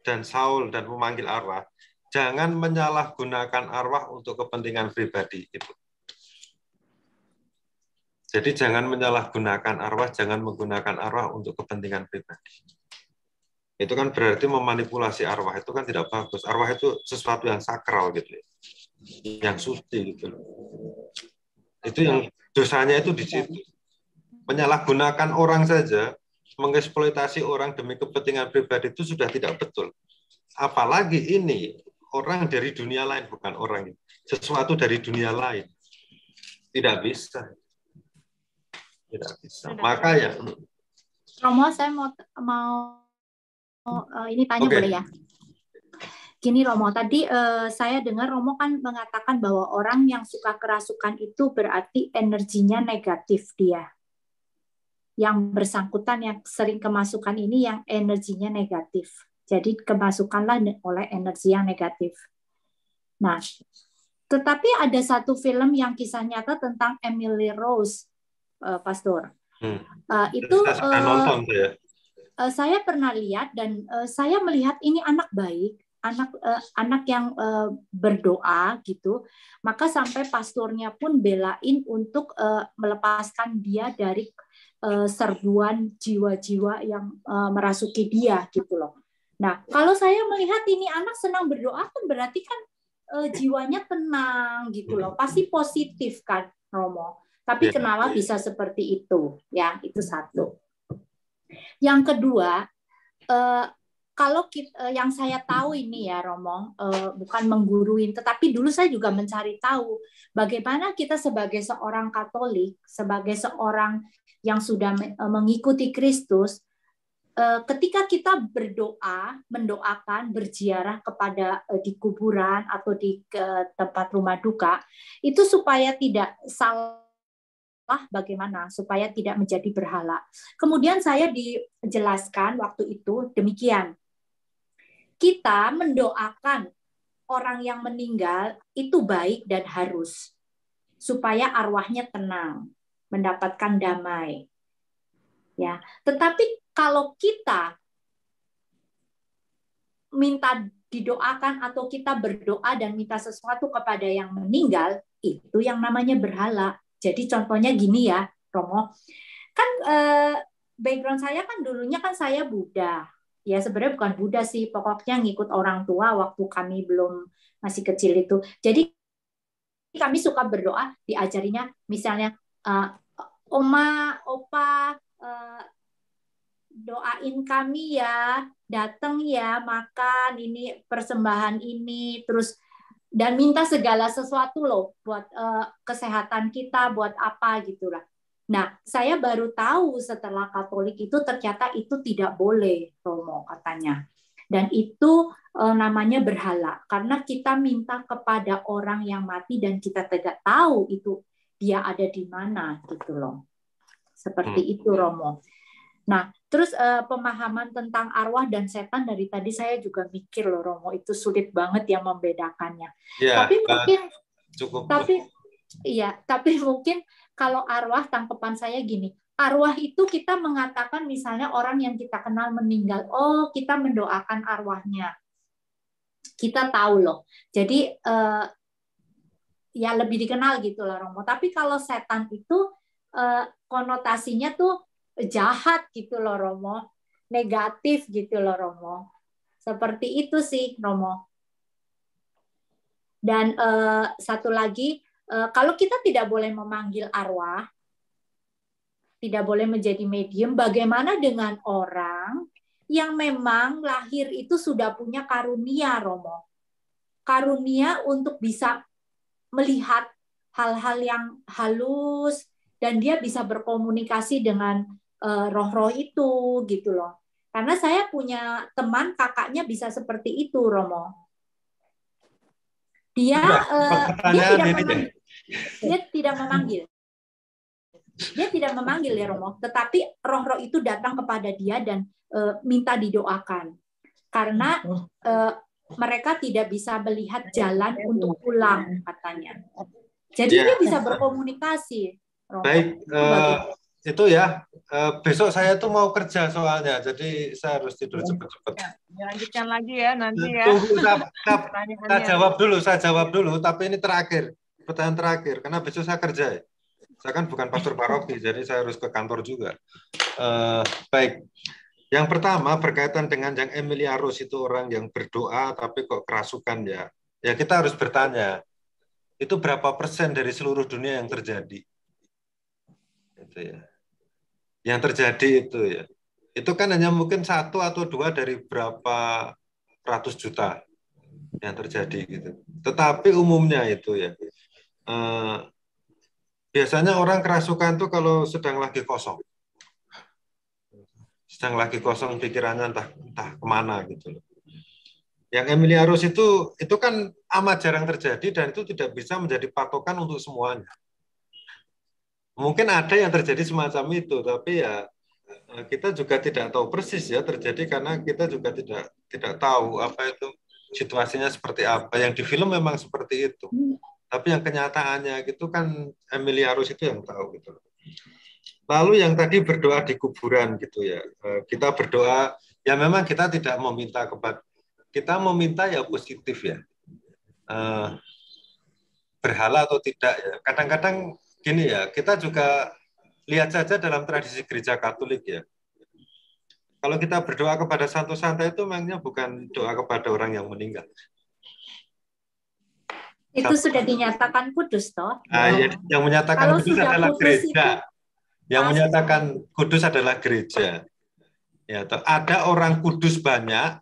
S1: dan Saul dan memanggil arwah, jangan menyalahgunakan arwah untuk kepentingan pribadi itu. Jadi jangan menyalahgunakan arwah, jangan menggunakan arwah untuk kepentingan pribadi. Itu kan berarti memanipulasi arwah, itu kan tidak bagus. Arwah itu sesuatu yang sakral gitu ya. Yang suci gitu. Itu yang dosanya itu di situ. Menyalahgunakan orang saja, mengeksploitasi orang demi kepentingan pribadi itu sudah tidak betul. Apalagi ini orang dari dunia lain, bukan orang ini. Sesuatu dari dunia lain. Tidak bisa. Tidak bisa. Makanya.
S5: Romo, saya mau ini tanya boleh ya? Gini Romo, tadi saya dengar Romo kan mengatakan bahwa orang yang suka kerasukan itu berarti energinya negatif dia. Yang bersangkutan yang sering kemasukan ini yang energinya negatif. Jadi kemasukanlah oleh energi yang negatif. Nah, tetapi ada satu film yang kisah nyata tentang Emily Rose, Pastor. Itu
S1: nonton tuh ya.
S5: Saya pernah lihat dan saya melihat ini anak baik. Anak yang berdoa gitu, maka sampai pastornya pun belain untuk melepaskan dia dari serbuan jiwa-jiwa yang merasuki dia gitu loh. Nah, kalau saya melihat ini anak senang berdoa kan berarti kan jiwanya tenang gitu loh, pasti positif kan Romo. Tapi kenapa bisa seperti itu? Ya, itu satu. Yang kedua, kalau kita, yang saya tahu ini ya Romo, bukan mengguruin, tetapi dulu saya juga mencari tahu bagaimana kita sebagai seorang Katolik, sebagai seorang yang sudah mengikuti Kristus, ketika kita berdoa, mendoakan, berziarah kepada di kuburan atau di tempat rumah duka, itu supaya tidak salah. Bagaimana supaya tidak menjadi berhala. Kemudian saya dijelaskan waktu itu demikian. Kita mendoakan orang yang meninggal itu baik dan harus supaya arwahnya tenang, mendapatkan damai. Ya, tetapi kalau kita minta didoakan atau kita berdoa dan minta sesuatu kepada yang meninggal, itu yang namanya berhala. Jadi contohnya gini ya, Romo. Kan background saya kan dulunya kan saya Buddha. Ya sebenarnya bukan Buddha sih, pokoknya ngikut orang tua waktu kami belum masih kecil itu. Jadi kami suka berdoa, diajarinya misalnya Oma, Opa, doain kami ya, datang ya, makan ini persembahan ini, terus dan minta segala sesuatu loh buat kesehatan kita, buat apa gitulah. Nah, saya baru tahu setelah Katolik itu ternyata itu tidak boleh, Romo katanya. Dan itu namanya berhala karena kita minta kepada orang yang mati dan kita tidak tahu itu dia ada di mana gitu loh. Seperti itu, Romo. Nah, terus pemahaman tentang arwah dan setan dari tadi saya juga mikir loh Romo, itu sulit banget ya membedakannya. Ya, tapi mungkin cukup. Tapi mungkin kalau arwah tangkepan saya gini, arwah itu kita mengatakan misalnya orang yang kita kenal meninggal, oh kita mendoakan arwahnya. Kita tahu loh. Jadi ya lebih dikenal gitu loh Romo. Tapi kalau setan itu konotasinya tuh jahat gitu loh Romo, negatif gitu loh Romo. Seperti itu sih Romo. Dan satu lagi, kalau kita tidak boleh memanggil arwah, tidak boleh menjadi medium, bagaimana dengan orang yang memang lahir itu sudah punya karunia Romo? Karunia untuk bisa melihat hal-hal yang halus dan dia bisa berkomunikasi dengan roh-roh itu gitu loh. Karena saya punya teman kakaknya bisa seperti itu, Romo. Dia tidak memanggil. Dia tidak memanggil ya Romo, tetapi roh-roh itu datang kepada dia dan minta didoakan. Karena mereka tidak bisa melihat jalan untuk pulang katanya. Jadi dia bisa berkomunikasi. Romo.
S1: Baik, itu ya. Besok saya tuh mau kerja soalnya, jadi saya harus tidur cepat-cepat.
S3: Ya, dilanjutkan lagi ya nanti ya.
S1: Tunggu, saya jawab dulu, tapi ini terakhir, pertanyaan terakhir, karena besok saya kerja. Saya kan bukan pastor paroki, jadi saya harus ke kantor juga. Baik, yang pertama berkaitan dengan yang Emilia Rose itu orang yang berdoa tapi kok kerasukan ya. Ya kita harus bertanya, itu berapa persen dari seluruh dunia yang terjadi? Itu ya. Yang terjadi itu ya. Itu kan hanya mungkin 1 atau 2 dari berapa ratus juta yang terjadi gitu. Tetapi umumnya itu ya. Biasanya orang kerasukan tuh kalau sedang lagi kosong. Sedang lagi kosong pikirannya entah kemana gitu loh. Yang Emilia Rose itu kan amat jarang terjadi dan itu tidak bisa menjadi patokan untuk semuanya. Mungkin ada yang terjadi semacam itu, tapi ya kita juga tidak tahu persis ya terjadi karena kita juga tidak tahu apa itu situasinya seperti apa. Yang di film memang seperti itu. Tapi yang kenyataannya gitu kan Emilia Rose itu yang tahu gitu. Lalu yang tadi berdoa di kuburan gitu ya. Kita berdoa ya memang kita tidak meminta kita meminta ya positif ya. Berhala atau tidak ya. Kadang-kadang gini ya, kita juga lihat saja dalam tradisi gereja Katolik ya. Kalau kita berdoa kepada santo-santa itu memangnya bukan doa kepada orang yang meninggal.
S5: Itu sudah dinyatakan kudus toh.
S1: Yang menyatakan kudus adalah gereja. Yang menyatakan kudus adalah gereja. Ya, ada orang kudus banyak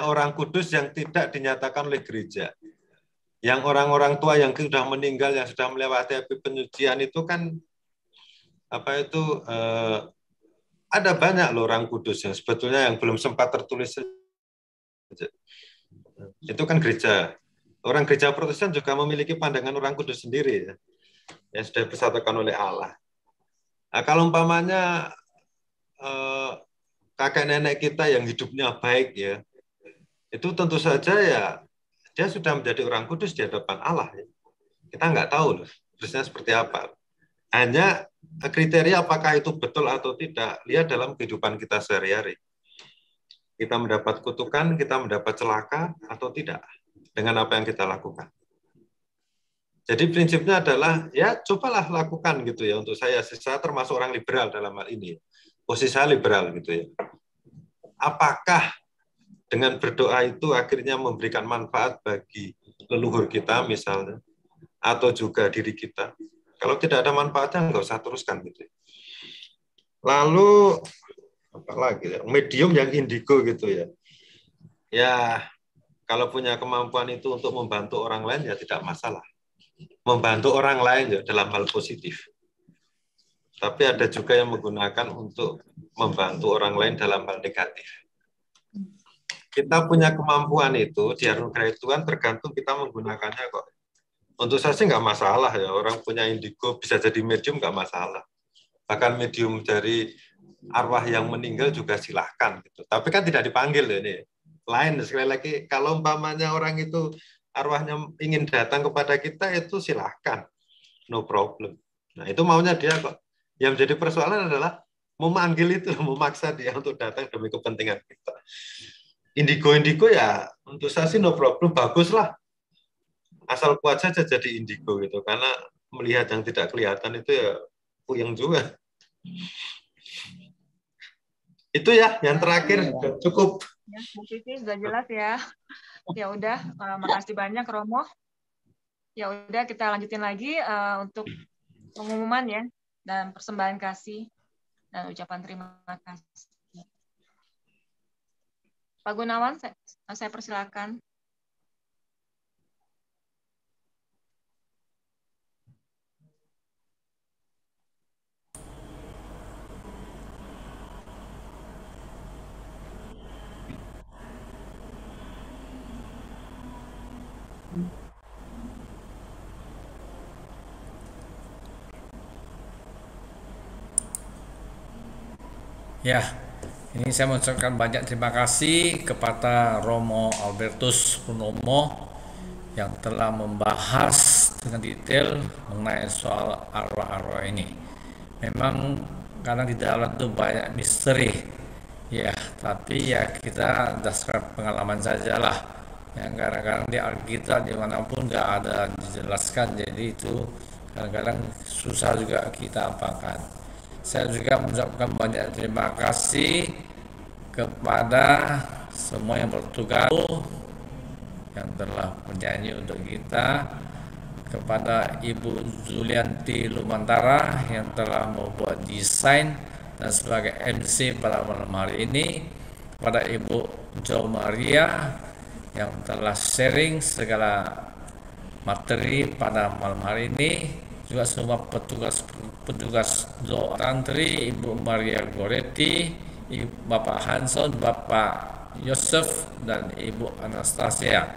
S1: orang kudus yang tidak dinyatakan oleh gereja. Yang orang-orang tua yang sudah meninggal, yang sudah melewati api penyucian itu kan ada banyak loh orang kudus yang sebetulnya yang belum sempat tertulis. Itu kan gereja. Orang gereja Protestan juga memiliki pandangan orang kudus sendiri ya. Yang sudah disatukan oleh Allah. Nah, kalau umpamanya kakek nenek kita yang hidupnya baik ya, itu tentu saja ya dia sudah menjadi orang kudus di hadapan Allah. Ya. Kita nggak tahu loh, terusnya seperti apa. Hanya kriteria apakah itu betul atau tidak, lihat dalam kehidupan kita sehari-hari. Kita mendapat kutukan, kita mendapat celaka atau tidak dengan apa yang kita lakukan. Jadi prinsipnya adalah ya cobalah lakukan gitu ya untuk saya termasuk orang liberal dalam hal ini. Posisi saya liberal gitu ya. Apakah dengan berdoa itu akhirnya memberikan manfaat bagi leluhur kita misalnya atau juga diri kita? Kalau tidak ada manfaatnya nggak usah teruskan gitu. Lalu apa lagi ya? Medium yang indigo gitu ya. Ya kalau punya kemampuan itu untuk membantu orang lain ya tidak masalah. Membantu orang lain ya dalam hal positif. Tapi ada juga yang menggunakan untuk membantu orang lain dalam hal negatif. Kita punya kemampuan itu di anugerah Tuhan tergantung kita menggunakannya kok. Untuk saya sih nggak masalah ya, orang punya indigo bisa jadi medium nggak masalah. Bahkan medium dari arwah yang meninggal juga silahkan. Gitu. Tapi kan tidak dipanggil ini. Lain sekali lagi, kalau umpamanya orang itu arwahnya ingin datang kepada kita itu silahkan, no problem. Nah itu maunya dia kok. Yang menjadi persoalan adalah memanggil itu, memaksa dia untuk datang demi kepentingan kita. Indigo ya untuk saya sih no problem, bagus lah. Asal kuat saja jadi indigo gitu, karena melihat yang tidak kelihatan itu ya puyeng juga. Itu ya yang terakhir cukup.
S3: Ya, Bu Siti sudah jelas ya. Ya udah, makasih banyak Romo. Ya udah kita lanjutin lagi untuk pengumuman ya dan persembahan kasih dan ucapan terima kasih. Pak Gunawan, saya persilakan.
S4: Ya, ini saya mengucapkan banyak terima kasih kepada Romo Albertus Purnomo yang telah membahas dengan detail mengenai soal arwah-arwah ini. Memang kadang di dalam itu banyak misteri, ya, tapi ya kita dasar pengalaman sajalah. Yang kadang-kadang di Alkitab dimanapun nggak ada dijelaskan, jadi itu kadang-kadang susah juga kita apakan. Saya juga mengucapkan banyak terima kasih kepada semua yang bertugas yang telah bernyanyi untuk kita, kepada Ibu Zulianti Lumantara yang telah membuat desain dan sebagai MC pada malam hari ini, kepada Ibu Jo Maria yang telah sharing segala materi pada malam hari ini, juga semua petugas doa tantri, Ibu Maria Goretti, Bapak Hanson, Bapak Yosef, dan Ibu Anastasia.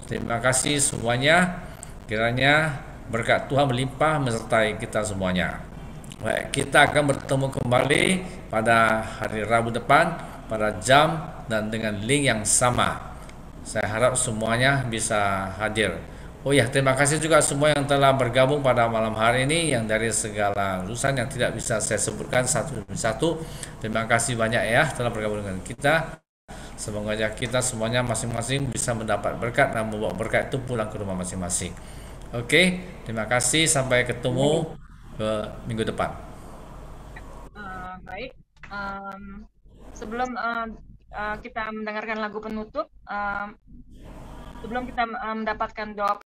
S4: Terima kasih semuanya. Kiranya berkat Tuhan melimpah menyertai kita semuanya. Baik, kita akan bertemu kembali pada hari Rabu depan pada jam dan dengan link yang sama. Saya harap semuanya bisa hadir. Oh ya, terima kasih juga semua yang telah bergabung pada malam hari ini, yang dari segala jurusan yang tidak bisa saya sebutkan satu demi satu. Terima kasih banyak ya telah bergabung dengan kita. Semoga kita semuanya masing-masing bisa mendapat berkat dan membawa berkat itu pulang ke rumah masing-masing. Oke, terima kasih. Sampai ketemu ke minggu depan.
S3: Baik, sebelum kita mendengarkan lagu penutup, sebelum kita mendapatkan doa